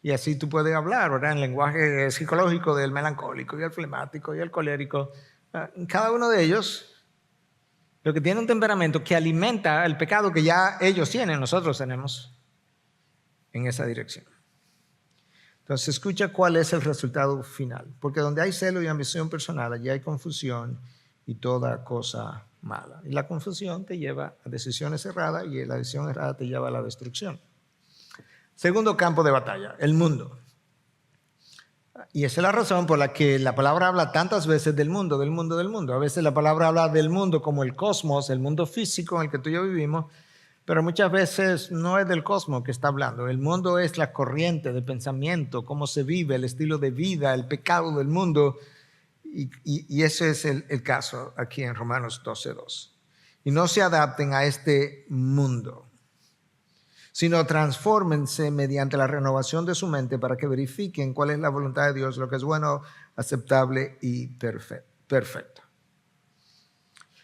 Y así tú puedes hablar, ¿verdad?, en lenguaje psicológico del melancólico y el flemático y el colérico. Cada uno de ellos, lo que tiene un temperamento que alimenta el pecado que ya ellos tienen, nosotros tenemos, en esa dirección. Entonces escucha cuál es el resultado final. Porque donde hay celo y ambición personal, allí hay confusión y toda cosa mala. Y la confusión te lleva a decisiones erradas y la decisión errada te lleva a la destrucción. Segundo campo de batalla, el mundo. Y esa es la razón por la que la palabra habla tantas veces del mundo, del mundo, del mundo. A veces la palabra habla del mundo como el cosmos, el mundo físico en el que tú y yo vivimos, pero muchas veces no es del cosmos que está hablando. El mundo es la corriente de pensamiento, cómo se vive, el estilo de vida, el pecado del mundo. Y ese es el caso aquí en Romanos 12:2. Y no se adapten a este mundo, sino transfórmense mediante la renovación de su mente para que verifiquen cuál es la voluntad de Dios, lo que es bueno, aceptable y perfecto.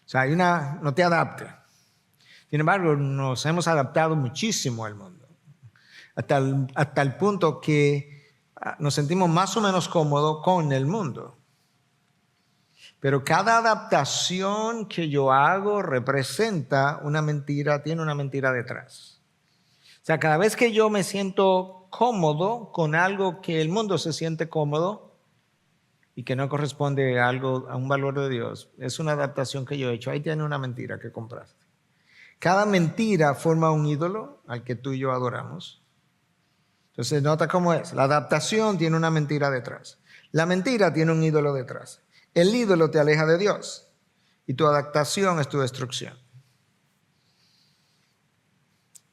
O sea, no te adaptes. Sin embargo, nos hemos adaptado muchísimo al mundo, hasta el punto que nos sentimos más o menos cómodos con el mundo. Pero cada adaptación que yo hago representa una mentira, tiene una mentira detrás. O sea, cada vez que yo me siento cómodo con algo que el mundo se siente cómodo y que no corresponde a un valor de Dios, es una adaptación que yo he hecho. Ahí tiene una mentira que compraste. Cada mentira forma un ídolo al que tú y yo adoramos. Entonces, nota cómo es. La adaptación tiene una mentira detrás. La mentira tiene un ídolo detrás. El ídolo te aleja de Dios y tu adaptación es tu destrucción.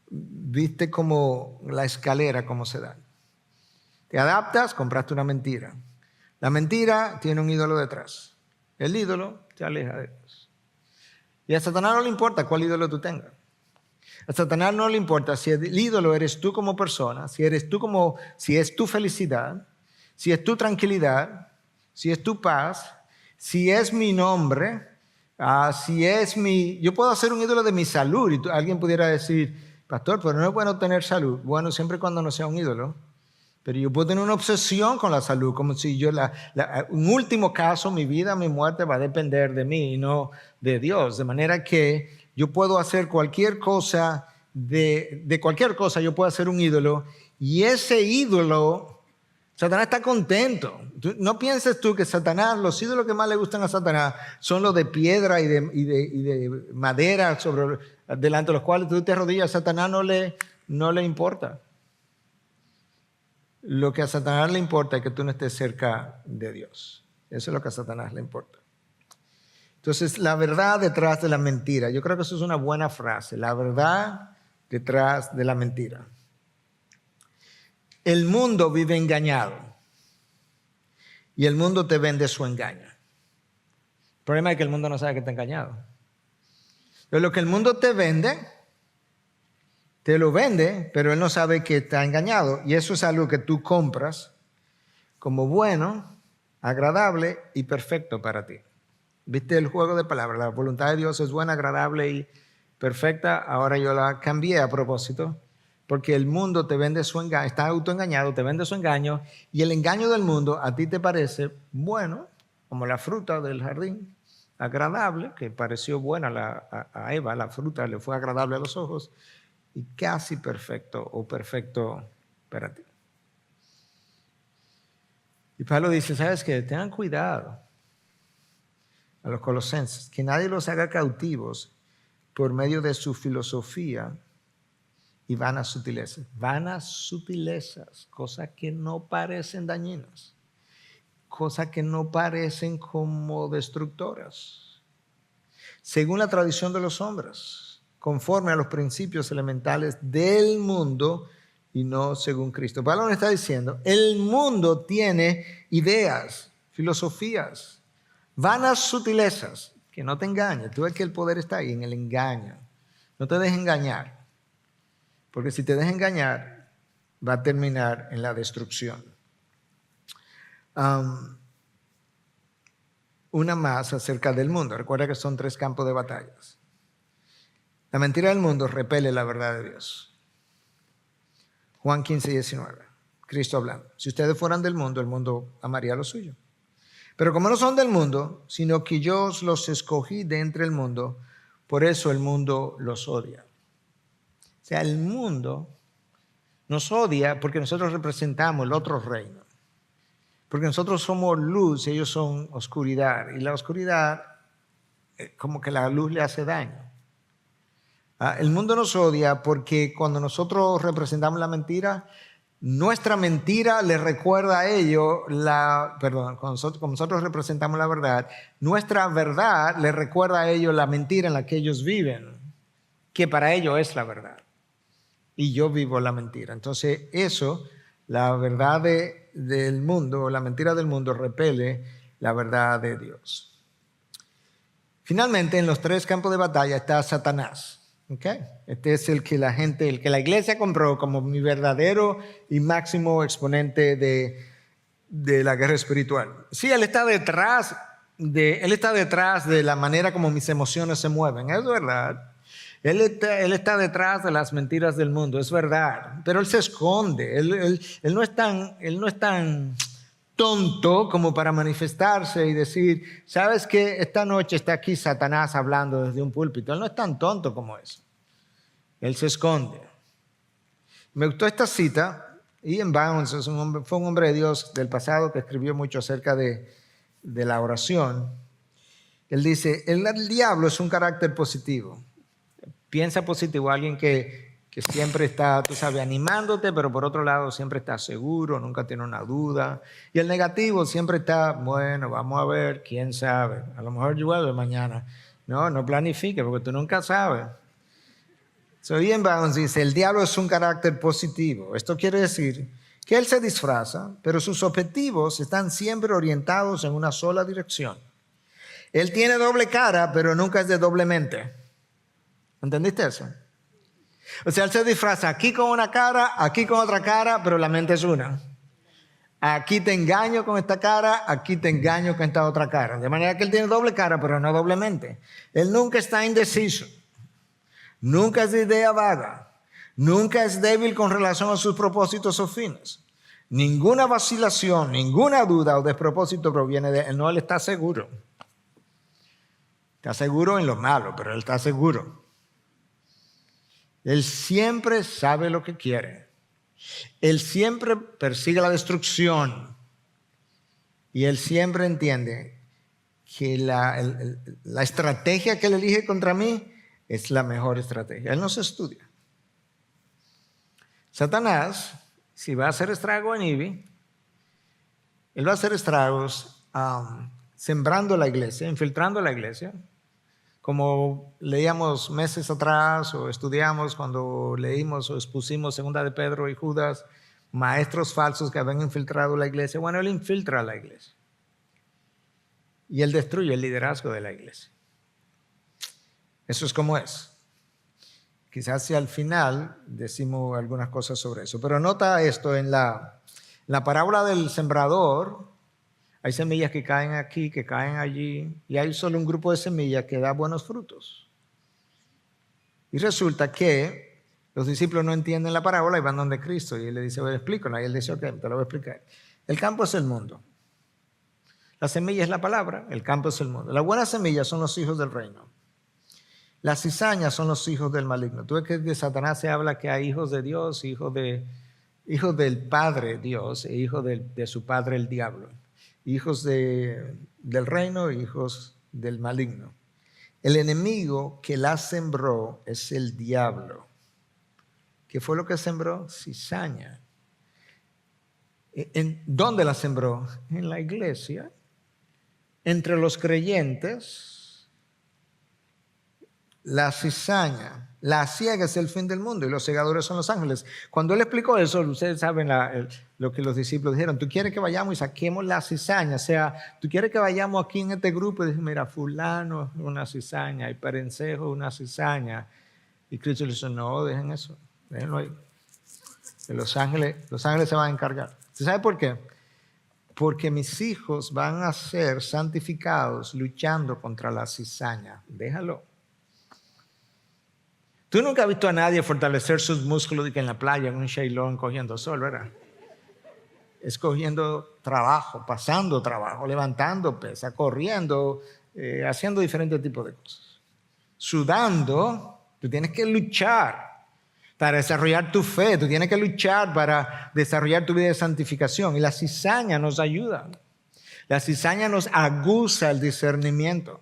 ¿Viste cómo la escalera, cómo se da? Te adaptas, compraste una mentira. La mentira tiene un ídolo detrás. El ídolo te aleja de Dios. Y a Satanás no le importa cuál ídolo tú tengas. A Satanás no le importa si el ídolo eres tú como persona, si es tu felicidad, si es tu tranquilidad, si es tu paz, si es mi nombre, yo puedo hacer un ídolo de mi salud y alguien pudiera decir, pastor, pero no es bueno tener salud. Bueno, siempre y cuando no sea un ídolo. Pero yo puedo tener una obsesión con la salud, como si un último caso, mi vida, mi muerte va a depender de mí y no de Dios. De manera que yo puedo hacer cualquier cosa, de cualquier cosa yo puedo hacer un ídolo y ese ídolo, Satanás está contento. No pienses tú que Satanás, los ídolos que más le gustan a Satanás son los de piedra y de madera delante de los cuales tú te arrodillas. A Satanás no le importa. Lo que a Satanás le importa es que tú no estés cerca de Dios. Eso es lo que a Satanás le importa. Entonces, la verdad detrás de la mentira. Yo creo que eso es una buena frase. La verdad detrás de la mentira. El mundo vive engañado. Y el mundo te vende su engaño. El problema es que el mundo no sabe que está engañado. Pero lo que el mundo te vende, te lo vende, pero él no sabe que está engañado. Y eso es algo que tú compras como bueno, agradable y perfecto para ti. ¿Viste el juego de palabras? La voluntad de Dios es buena, agradable y perfecta. Ahora yo la cambié a propósito, porque el mundo te vende su engaño, está autoengañado, te vende su engaño, y el engaño del mundo a ti te parece bueno, como la fruta del jardín, agradable, que pareció buena a Eva, la fruta le fue agradable a los ojos, y casi perfecto o perfecto para ti. Y Pablo dice, ¿sabes qué? Tengan cuidado a los colosenses, que nadie los haga cautivos por medio de su filosofía y vanas sutilezas, cosas que no parecen dañinas, cosas que no parecen como destructoras, según la tradición de los hombres, conforme a los principios elementales del mundo y no según Cristo. Pablo nos está diciendo, el mundo tiene ideas, filosofías, vanas sutilezas, que no te engañes. Tú ves que el poder está ahí, en el engaño. No te dejes engañar, porque si te dejas engañar, va a terminar en la destrucción. Una más acerca del mundo. Recuerda que son 3 campos de batallas. La mentira del mundo repele la verdad de Dios. Juan 15, 19. Cristo hablando. Si ustedes fueran del mundo, el mundo amaría lo suyo. Pero como no son del mundo, sino que yo los escogí de entre el mundo, por eso el mundo los odia. O sea, el mundo nos odia porque nosotros representamos el otro reino. Porque nosotros somos luz y ellos son oscuridad. Y la oscuridad, como que la luz le hace daño. El mundo nos odia porque cuando nosotros representamos la mentira, nuestra mentira le recuerda a ellos cuando nosotros representamos la verdad, nuestra verdad le recuerda a ellos la mentira en la que ellos viven, que para ellos es la verdad. Y yo vivo la mentira. Entonces la verdad del mundo, la mentira del mundo repele la verdad de Dios. Finalmente, en los 3 campos de batalla está Satanás. Okay. Este es el que la iglesia compró como mi verdadero y máximo exponente de la guerra espiritual. Sí, él está detrás de la manera como mis emociones se mueven, es verdad. Él está detrás de las mentiras del mundo, es verdad. Pero él se esconde. Él no es tan tonto como para manifestarse y decir, ¿sabes qué? Esta noche está aquí Satanás hablando desde un púlpito. Él no es tan tonto como eso. Él se esconde. Me gustó esta cita. Ian Bounds fue un hombre de Dios del pasado que escribió mucho acerca de la oración. Él dice, el diablo es un carácter positivo. Piensa positivo, alguien que siempre está, tú sabes, animándote, pero por otro lado siempre está seguro, nunca tiene una duda. Y el negativo siempre está, bueno, vamos a ver, quién sabe, a lo mejor llueve mañana. No planifique porque tú nunca sabes. So Ian Bounds dice, el diablo es un carácter positivo. Esto quiere decir que él se disfraza, pero sus objetivos están siempre orientados en una sola dirección. Él tiene doble cara, pero nunca es de doble mente. ¿Entendiste eso? O sea, él se disfraza aquí con una cara, aquí con otra cara, pero la mente es una. Aquí te engaño con esta cara, aquí te engaño con esta otra cara. De manera que él tiene doble cara, pero no doble mente. Él nunca está indeciso. Nunca es de idea vaga. Nunca es débil con relación a sus propósitos o fines. Ninguna vacilación, ninguna duda o despropósito proviene de él. No, él está seguro. Está seguro en lo malo, pero él está seguro. Él siempre sabe lo que quiere. Él siempre persigue la destrucción. Y él siempre entiende que la estrategia que él elige contra mí es la mejor estrategia. Él no se estudia. Satanás, si va a hacer estrago en Ivy, él va a hacer estragos sembrando la iglesia, infiltrando la iglesia. Como leíamos meses atrás o estudiamos cuando leímos o expusimos Segunda de Pedro y Judas, maestros falsos que habían infiltrado la iglesia. Bueno, él infiltra la iglesia. Y él destruye el liderazgo de la iglesia. Eso es como es. Quizás si al final decimos algunas cosas sobre eso. Pero nota esto, en la parábola del sembrador, hay semillas que caen aquí, que caen allí, y hay solo un grupo de semillas que da buenos frutos. Y resulta que los discípulos no entienden la parábola y van donde Cristo, y él le dice, bueno, explícala, y él dice, ok, te lo voy a explicar. El campo es el mundo. La semilla es la palabra, el campo es el mundo. Las buenas semillas son los hijos del reino. Las cizañas son los hijos del maligno. Tú ves que de Satanás se habla que hay hijos de Dios, hijos del Padre Dios e hijos de su padre el diablo. Hijos del reino, hijos del maligno. El enemigo que la sembró es el diablo. ¿Qué fue lo que sembró? Cizaña. ¿En dónde la sembró? En la iglesia, entre los creyentes. La cizaña, la ciega es el fin del mundo y los segadores son los ángeles. Cuando él explicó eso, ustedes saben lo que los discípulos dijeron. ¿Tú quieres que vayamos y saquemos la cizaña? O sea, ¿tú quieres que vayamos aquí en este grupo y dices, mira, fulano es una cizaña y Perencejo es una cizaña? Y Cristo le dice, no, dejen eso, déjenlo ahí. Que los ángeles se van a encargar. ¿Usted sabe por qué? Porque mis hijos van a ser santificados luchando contra la cizaña. Déjalo. Tú nunca has visto a nadie fortalecer sus músculos en la playa en un shailón cogiendo sol, ¿verdad? Es cogiendo trabajo, pasando trabajo, levantando pesas, corriendo, haciendo diferentes tipos de cosas. Sudando, tú tienes que luchar para desarrollar tu fe, tú tienes que luchar para desarrollar tu vida de santificación. Y la cizaña nos ayuda. La cizaña nos aguza el discernimiento.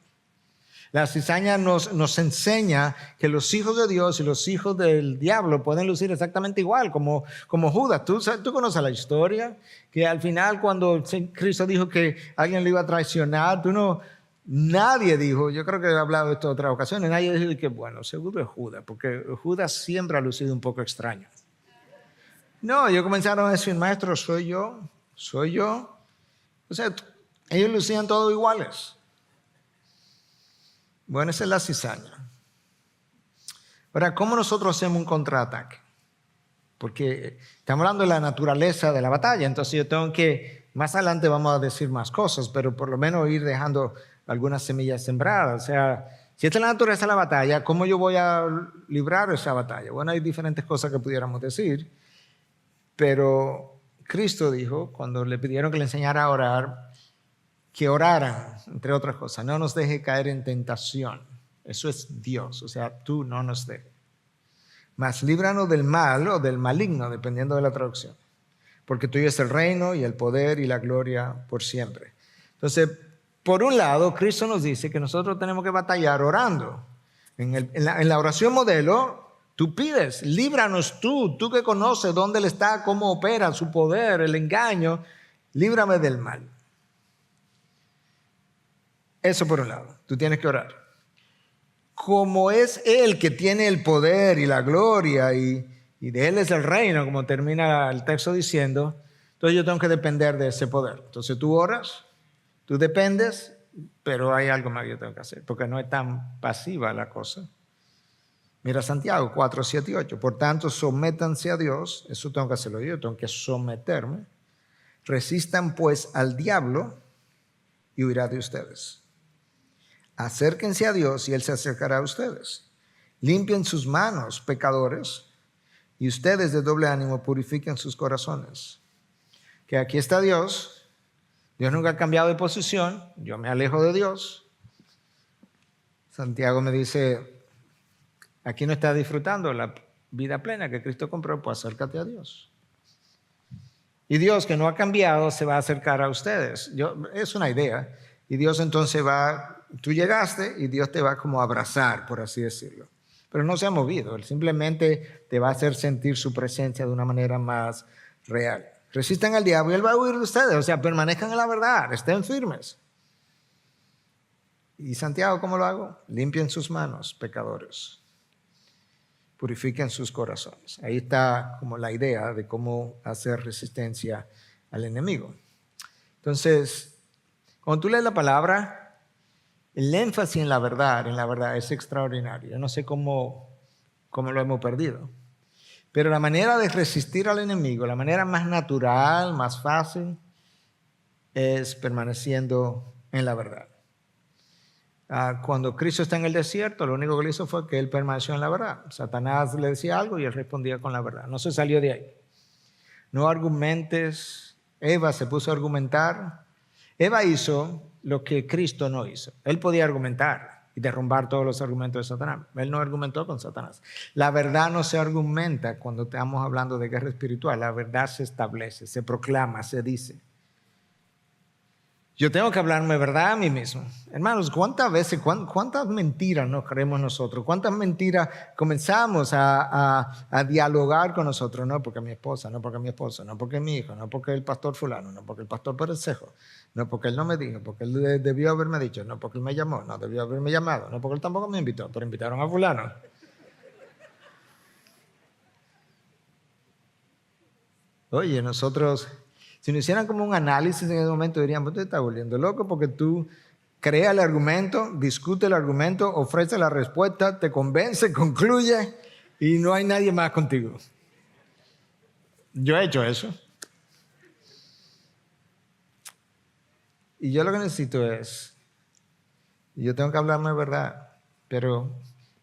La cizaña nos enseña que los hijos de Dios y los hijos del diablo pueden lucir exactamente igual, como Judas. ¿Tú conoces la historia? Que al final cuando Cristo dijo que alguien le iba a traicionar, nadie dijo, yo creo que he hablado de esto en otras ocasiones, nadie dijo que bueno, seguro es Judas, porque Judas siempre ha lucido un poco extraño. No, ellos comenzaron a decir, maestro, soy yo. O sea, ellos lucían todos iguales. Bueno, esa es la cizaña. Ahora, ¿cómo nosotros hacemos un contraataque? Porque estamos hablando de la naturaleza de la batalla, entonces yo tengo que, más adelante vamos a decir más cosas, pero por lo menos ir dejando algunas semillas sembradas. O sea, si esta es la naturaleza de la batalla, ¿cómo yo voy a librar esa batalla? Bueno, hay diferentes cosas que pudiéramos decir, pero Cristo dijo, cuando le pidieron que le enseñara a orar, que oraran, entre otras cosas, no nos deje caer en tentación. Eso es Dios, o sea, tú no nos dejes. Mas líbranos del mal o del maligno, dependiendo de la traducción. Porque tuyo es el reino y el poder y la gloria por siempre. Entonces, por un lado, Cristo nos dice que nosotros tenemos que batallar orando. En la oración modelo, tú pides, líbranos tú que conoces dónde Él está, cómo opera su poder, el engaño, líbrame del mal. Eso por un lado, tú tienes que orar. Como es Él que tiene el poder y la gloria y de Él es el reino, como termina el texto diciendo, entonces yo tengo que depender de ese poder. Entonces tú oras, tú dependes, pero hay algo más que yo tengo que hacer, porque no es tan pasiva la cosa. Mira Santiago 4, 7 y 8. Por tanto, sométanse a Dios, eso tengo que hacerlo yo, tengo que someterme. Resistan pues al diablo y huirá de ustedes. Acérquense a Dios y Él se acercará a ustedes. Limpien sus manos, pecadores, y ustedes de doble ánimo purifiquen sus corazones. Que aquí está Dios. Dios nunca ha cambiado de posición. Yo me alejo de Dios. Santiago me dice, aquí no estás disfrutando la vida plena que Cristo compró, pues acércate a Dios. Y Dios, que no ha cambiado, se va a acercar a ustedes. Es una idea. Y Dios entonces tú llegaste y Dios te va como a abrazar, por así decirlo. Pero no se ha movido, Él simplemente te va a hacer sentir su presencia de una manera más real. Resistan al diablo y Él va a huir de ustedes, o sea, permanezcan en la verdad, estén firmes. ¿Y Santiago cómo lo hago? Limpien sus manos, pecadores. Purifiquen sus corazones. Ahí está como la idea de cómo hacer resistencia al enemigo. Entonces, cuando tú lees la palabra, el énfasis en la verdad es extraordinario. Yo no sé cómo lo hemos perdido. Pero la manera de resistir al enemigo, la manera más natural, más fácil, es permaneciendo en la verdad. Cuando Cristo está en el desierto, lo único que le hizo fue que Él permaneció en la verdad. Satanás le decía algo y Él respondía con la verdad. No se salió de ahí. No argumentes. Eva se puso a argumentar. Eva hizo lo que Cristo no hizo. Él podía argumentar y derrumbar todos los argumentos de Satanás. Él no argumentó con Satanás. La verdad no se argumenta cuando estamos hablando de guerra espiritual. La verdad se establece, se proclama, se dice. Yo tengo que hablarme verdad a mí mismo. Hermanos, ¿cuántas veces, cuántas mentiras nos creemos nosotros? ¿Cuántas mentiras comenzamos a dialogar con nosotros? No, porque mi esposa, no porque mi esposo, no porque mi hijo, no porque el pastor fulano, no porque el pastor Perecejo, no porque él no me dijo, porque él debió haberme dicho, no porque él me llamó, no debió haberme llamado, no porque él tampoco me invitó, pero invitaron a fulano. Oye, nosotros... Si nos hicieran como un análisis en ese momento, dirían, tú te estás volviendo loco porque tú creas el argumento, discute el argumento, ofrece la respuesta, te convence, concluye y no hay nadie más contigo. Yo he hecho eso. Y yo lo que necesito es, yo tengo que hablarme de verdad, pero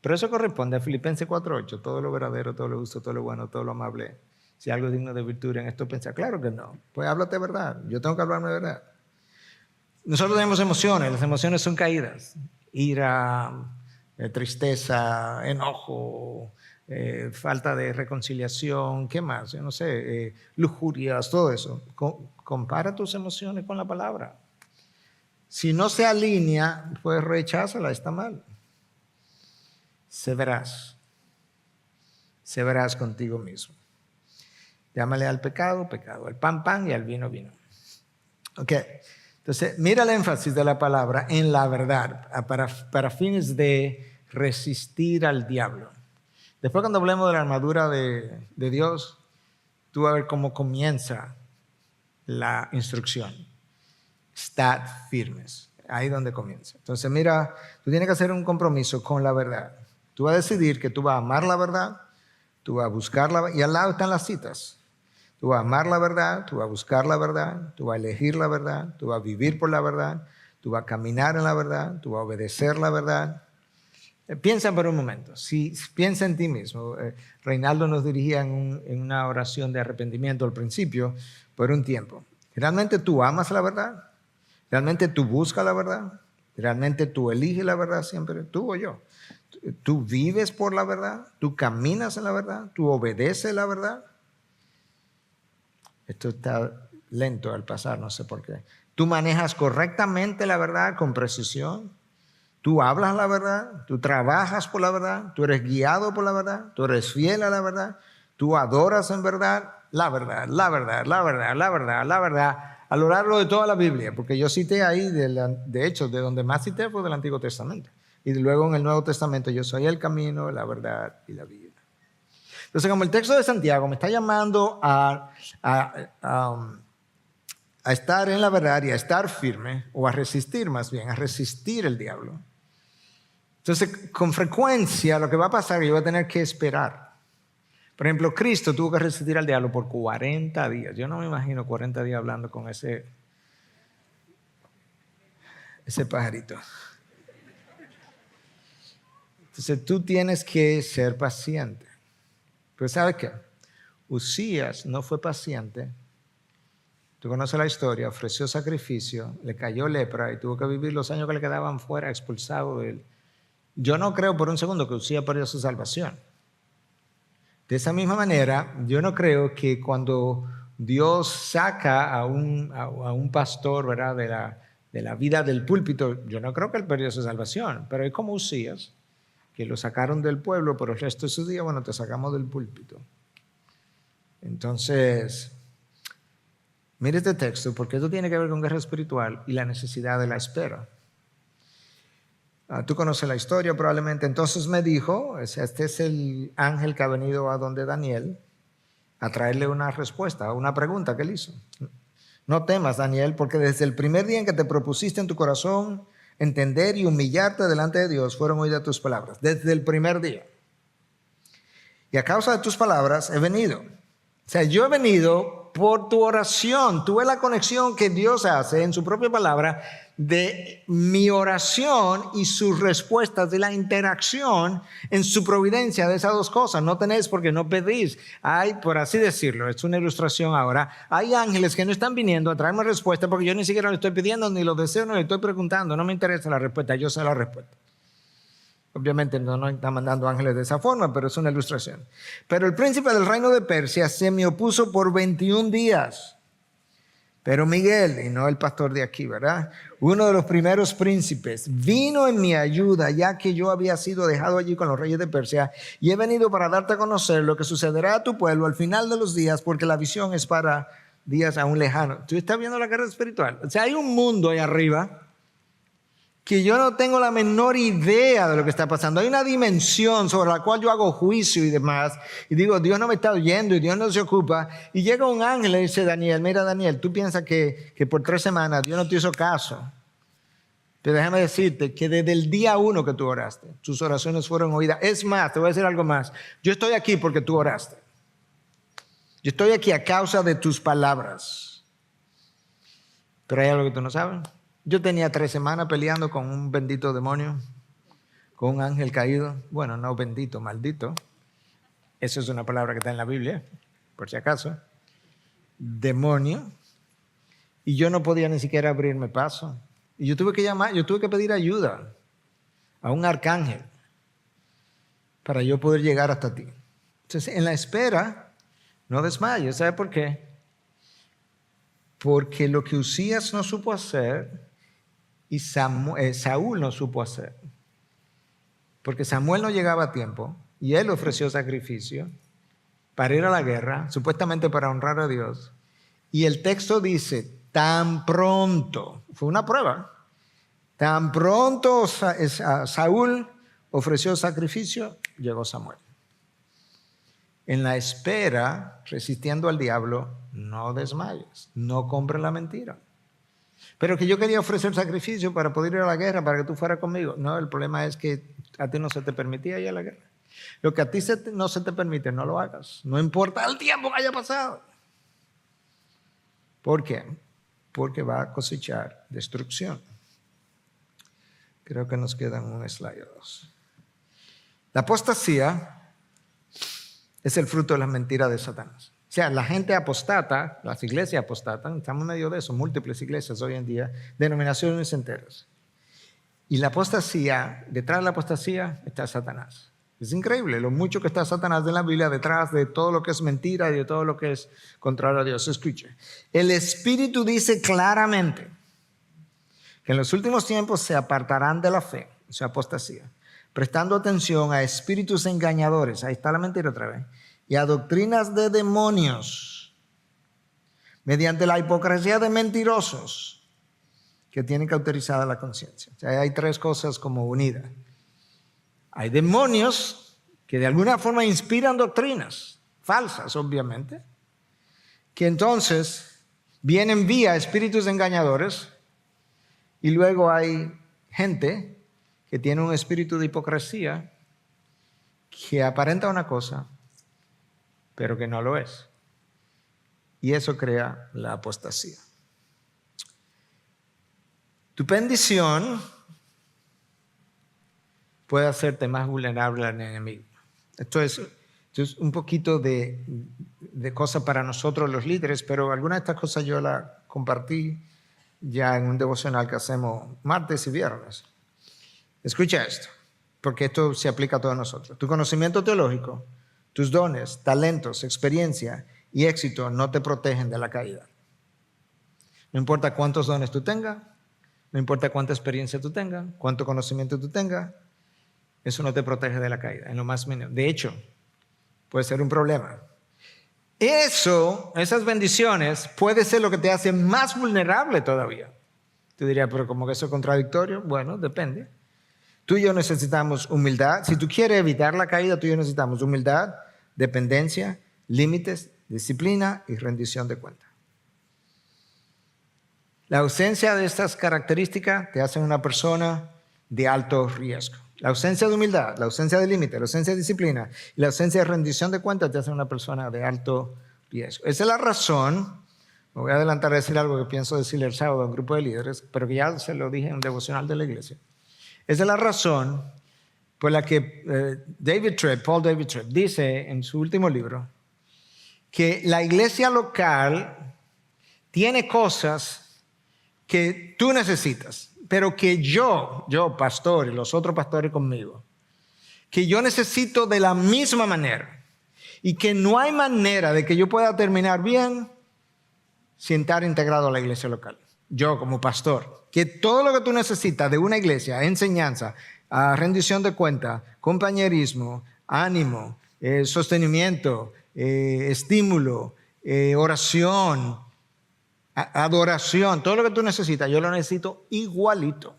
eso corresponde a Filipenses 4:8, todo lo verdadero, todo lo justo, todo lo bueno, todo lo amable. Si algo es digno de virtud en esto pensar, claro que no. Pues háblate de verdad. Yo tengo que hablarme de verdad. Nosotros tenemos emociones. Las emociones son caídas. Ira, tristeza, enojo, falta de reconciliación. ¿Qué más? Yo no sé. Lujurias, todo eso. Compara tus emociones con la palabra. Si no se alinea, pues recházala. Está mal. Severás contigo mismo. Llámale al pecado, pecado, al pan, pan y al vino, vino. Ok, entonces mira el énfasis de la palabra en la verdad para fines de resistir al diablo. Después cuando hablemos de la armadura de Dios, tú vas a ver cómo comienza la instrucción. Estad firmes, ahí donde comienza. Entonces mira, tú tienes que hacer un compromiso con la verdad. Tú vas a decidir que tú vas a amar la verdad, tú vas a buscar la verdad, y al lado están las citas. Tú vas a amar la verdad, tú vas a buscar la verdad, tú vas a elegir la verdad, tú vas a vivir por la verdad, tú vas a caminar en la verdad, tú vas a obedecer la verdad. Piensa por un momento, piensa en ti mismo. Reinaldo nos dirigía en una oración de arrepentimiento al principio por un tiempo. ¿Realmente tú amas la verdad? ¿Realmente tú buscas la verdad? ¿Realmente tú eliges la verdad siempre? ¿Tú o yo? ¿Tú vives por la verdad? ¿Tú caminas en la verdad? ¿Tú obedeces la verdad? Esto está lento al pasar, no sé por qué. ¿Tú manejas correctamente la verdad con precisión? ¿Tú hablas la verdad? ¿Tú trabajas por la verdad? ¿Tú eres guiado por la verdad? ¿Tú eres fiel a la verdad? ¿Tú adoras en verdad? La verdad, la verdad, la verdad, la verdad, la verdad, a lo largo de toda la Biblia, porque yo cité ahí, de hecho, de donde más cité fue del Antiguo Testamento. Y luego en el Nuevo Testamento, yo soy el camino, la verdad y la vida. Entonces, como el texto de Santiago me está llamando a estar en la verdad y a estar firme, o a resistir más bien, a resistir el diablo. Entonces, con frecuencia lo que va a pasar es que yo voy a tener que esperar. Por ejemplo, Cristo tuvo que resistir al diablo por 40 días. Yo no me imagino 40 días hablando con ese pajarito. Entonces, tú tienes que ser paciente. Pero ¿sabes qué? Usías no fue paciente. Tú conoces la historia, ofreció sacrificio, le cayó lepra y tuvo que vivir los años que le quedaban fuera, expulsado de él. Yo no creo por un segundo que Usías perdió su salvación. De esa misma manera, yo no creo que cuando Dios saca a un pastor, ¿verdad?, de la vida del púlpito, yo no creo que él perdió su salvación, pero es como Usías, que lo sacaron del pueblo por el resto de su día, bueno, te sacamos del púlpito. Entonces, mire este texto, porque esto tiene que ver con guerra espiritual y la necesidad de la espera. Tú conoces la historia probablemente. Entonces me dijo, este es el ángel que ha venido a donde Daniel a traerle una respuesta a una pregunta que él hizo. No temas, Daniel, porque desde el primer día en que te propusiste en tu corazón entender y humillarte delante de Dios, fueron oídas tus palabras. Desde el primer día. Y a causa de tus palabras he venido. O sea, yo he venido por tu oración. Tú ves la conexión que Dios hace en su propia palabra de mi oración y sus respuestas, de la interacción en su providencia de esas dos cosas. No tenéis porque no pedís. Hay, por así decirlo, es una ilustración ahora, hay ángeles que no están viniendo a traerme respuesta porque yo ni siquiera lo estoy pidiendo, ni lo deseo, ni lo estoy preguntando. No me interesa la respuesta, yo sé la respuesta. Obviamente no está mandando ángeles de esa forma, pero es una ilustración. Pero el príncipe del reino de Persia se me opuso por 21 días. Pero Miguel, y no el pastor de aquí, ¿verdad?, uno de los primeros príncipes, vino en mi ayuda, ya que yo había sido dejado allí con los reyes de Persia, y he venido para darte a conocer lo que sucederá a tu pueblo al final de los días, porque la visión es para días aún lejanos. ¿Tú estás viendo la guerra espiritual? O sea, hay un mundo ahí arriba que yo no tengo la menor idea de lo que está pasando. Hay una dimensión sobre la cual yo hago juicio y demás, y digo, Dios no me está oyendo y Dios no se ocupa, y llega un ángel y dice, Daniel, mira Daniel, tú piensas que por 3 semanas Dios no te hizo caso, pero déjame decirte que desde el día 1 que tú oraste, tus oraciones fueron oídas. Es más, te voy a decir algo más, yo estoy aquí porque tú oraste, yo estoy aquí a causa de tus palabras, pero hay algo que tú no sabes. Yo tenía 3 semanas peleando con un bendito demonio, con un ángel caído. Bueno, no bendito, maldito. Eso es una palabra que está en la Biblia, por si acaso. Demonio. Y yo no podía ni siquiera abrirme paso. Y yo tuve que pedir ayuda a un arcángel para yo poder llegar hasta ti. Entonces, en la espera, no desmayes. ¿Sabe por qué? Porque lo que Usías no supo hacer y Saúl no supo hacer. Porque Samuel no llegaba a tiempo y él ofreció sacrificio para ir a la guerra, supuestamente para honrar a Dios. Y el texto dice, tan pronto, fue una prueba, tan pronto Saúl ofreció sacrificio, llegó Samuel. En la espera, resistiendo al diablo, no desmayes, no compres la mentira. Pero que yo quería ofrecer sacrificio para poder ir a la guerra, para que tú fueras conmigo. No, el problema es que a ti no se te permitía ir a la guerra. Lo que a ti no se te permite, no lo hagas. No importa el tiempo que haya pasado. ¿Por qué? Porque va a cosechar destrucción. Creo que nos quedan un slide o dos. La apostasía es el fruto de las mentiras de Satanás. O sea, la gente apostata, las iglesias apostatan, estamos en medio de eso, múltiples iglesias hoy en día, denominaciones enteras. Y la apostasía, detrás de la apostasía está Satanás. Es increíble lo mucho que está Satanás en la Biblia detrás de todo lo que es mentira y de todo lo que es contrario a Dios. Escuche, el Espíritu dice claramente que en los últimos tiempos se apartarán de la fe, o sea, apostasía, prestando atención a espíritus engañadores, ahí está la mentira otra vez, y a doctrinas de demonios, mediante la hipocresía de mentirosos que tienen cauterizada la conciencia. O sea, hay tres cosas como unidas. Hay demonios que de alguna forma inspiran doctrinas, falsas obviamente, que entonces vienen vía espíritus engañadores, y luego hay gente que tiene un espíritu de hipocresía que aparenta una cosa, pero que no lo es. Y eso crea la apostasía. Tu bendición puede hacerte más vulnerable al enemigo. Esto es un poquito de cosas para nosotros los líderes, pero algunas de estas cosas yo las compartí ya en un devocional que hacemos martes y viernes. Escucha esto, porque esto se aplica a todos nosotros. Tu conocimiento teológico, tus dones, talentos, experiencia y éxito no te protegen de la caída. No importa cuántos dones tú tengas, no importa cuánta experiencia tú tengas, cuánto conocimiento tú tengas, eso no te protege de la caída, en lo más mínimo. De hecho, puede ser un problema. Esas bendiciones, puede ser lo que te hace más vulnerable todavía. Tú dirías, pero como que eso es contradictorio. Bueno, depende. Tú y yo necesitamos humildad. Si tú quieres evitar la caída, tú y yo necesitamos humildad, dependencia, límites, disciplina y rendición de cuenta. La ausencia de estas características te hace una persona de alto riesgo. La ausencia de humildad, la ausencia de límite, la ausencia de disciplina y la ausencia de rendición de cuentas te hace una persona de alto riesgo. Esa es la razón, me voy a adelantar a decir algo que pienso decirle el sábado a un grupo de líderes, pero que ya se lo dije en un devocional de la iglesia. Esa es la razón por la que Paul David Tripp, dice en su último libro que la iglesia local tiene cosas que tú necesitas, pero que yo, pastor, y los otros pastores conmigo, que yo necesito de la misma manera y que no hay manera de que yo pueda terminar bien sin estar integrado a la iglesia local. Yo como pastor, que todo lo que tú necesitas de una iglesia, enseñanza, rendición de cuenta, compañerismo, ánimo, sostenimiento, estímulo, oración, adoración, todo lo que tú necesitas, yo lo necesito igualito.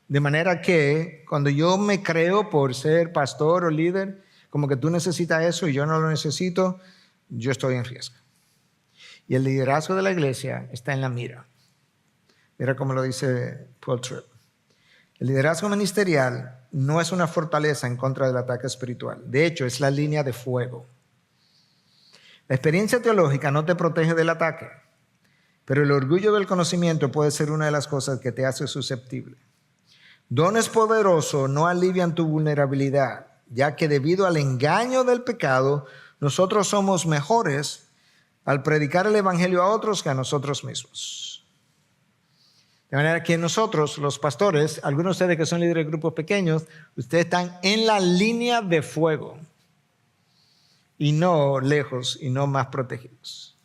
De manera que cuando yo me creo por ser pastor o líder, como que tú necesitas eso y yo no lo necesito, yo estoy en riesgo. Y el liderazgo de la iglesia está en la mira. Mira cómo lo dice Paul Tripp. El liderazgo ministerial no es una fortaleza en contra del ataque espiritual. De hecho, es la línea de fuego. La experiencia teológica no te protege del ataque, pero el orgullo del conocimiento puede ser una de las cosas que te hace susceptible. Dones poderosos no alivian tu vulnerabilidad, ya que debido al engaño del pecado, nosotros somos mejores al predicar el evangelio a otros que a nosotros mismos. De manera que nosotros, los pastores, algunos de ustedes que son líderes de grupos pequeños, ustedes están en la línea de fuego y no lejos y no más protegidos.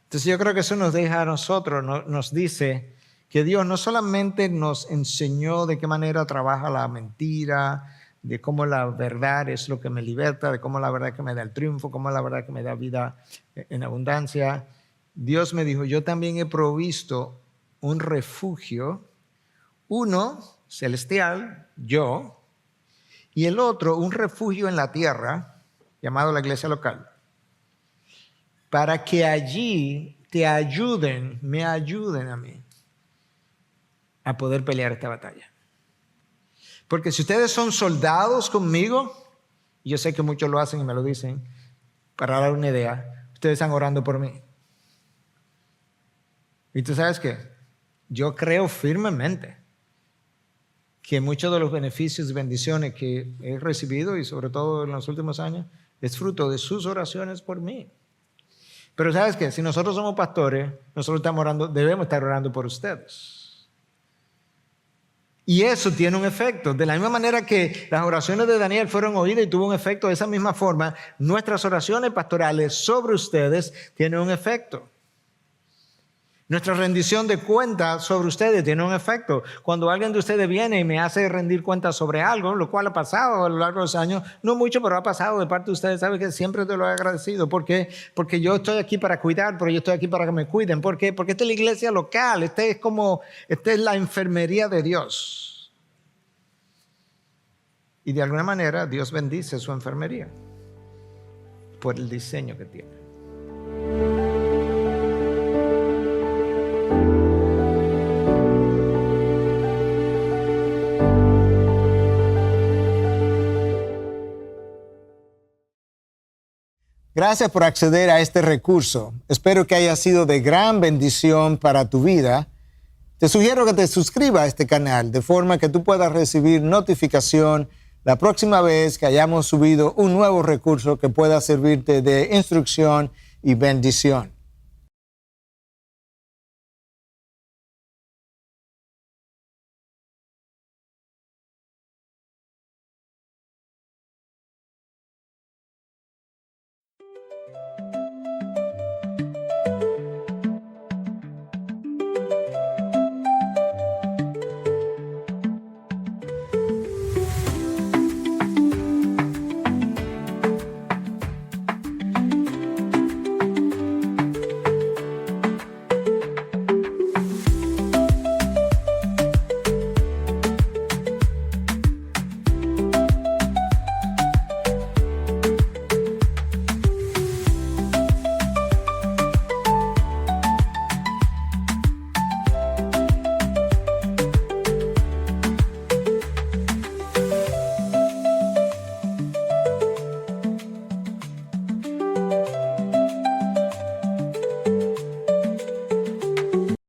Entonces yo creo que eso nos deja a nosotros, nos dice que Dios no solamente nos enseñó de qué manera trabaja la mentira, de cómo la verdad es lo que me liberta, de cómo la verdad que me da el triunfo, cómo la verdad que me da vida en abundancia. Dios me dijo, yo también he provisto un refugio, uno celestial, yo, y el otro un refugio en la tierra, llamado la iglesia local, para que allí me ayuden a mí a poder pelear esta batalla. Porque si ustedes son soldados conmigo, y yo sé que muchos lo hacen y me lo dicen, para dar una idea, ustedes están orando por mí. Y tú sabes qué, yo creo firmemente que muchos de los beneficios y bendiciones que he recibido, y sobre todo en los últimos años, es fruto de sus oraciones por mí. Pero ¿sabes qué? Si nosotros somos pastores, nosotros estamos orando, debemos estar orando por ustedes. Y eso tiene un efecto. De la misma manera que las oraciones de Daniel fueron oídas y tuvo un efecto, de esa misma forma, nuestras oraciones pastorales sobre ustedes tienen un efecto. Nuestra rendición de cuentas sobre ustedes tiene un efecto. Cuando alguien de ustedes viene y me hace rendir cuentas sobre algo, lo cual ha pasado a lo largo de los años, no mucho, pero ha pasado de parte de ustedes, sabe que siempre te lo he agradecido. ¿Por qué? Porque yo estoy aquí para cuidar, pero yo estoy aquí para que me cuiden. ¿Por qué? Porque esta es la iglesia local, esta es la enfermería de Dios. Y de alguna manera Dios bendice su enfermería por el diseño que tiene. Gracias por acceder a este recurso. Espero que haya sido de gran bendición para tu vida. Te sugiero que te suscribas a este canal de forma que tú puedas recibir notificación la próxima vez que hayamos subido un nuevo recurso que pueda servirte de instrucción y bendición.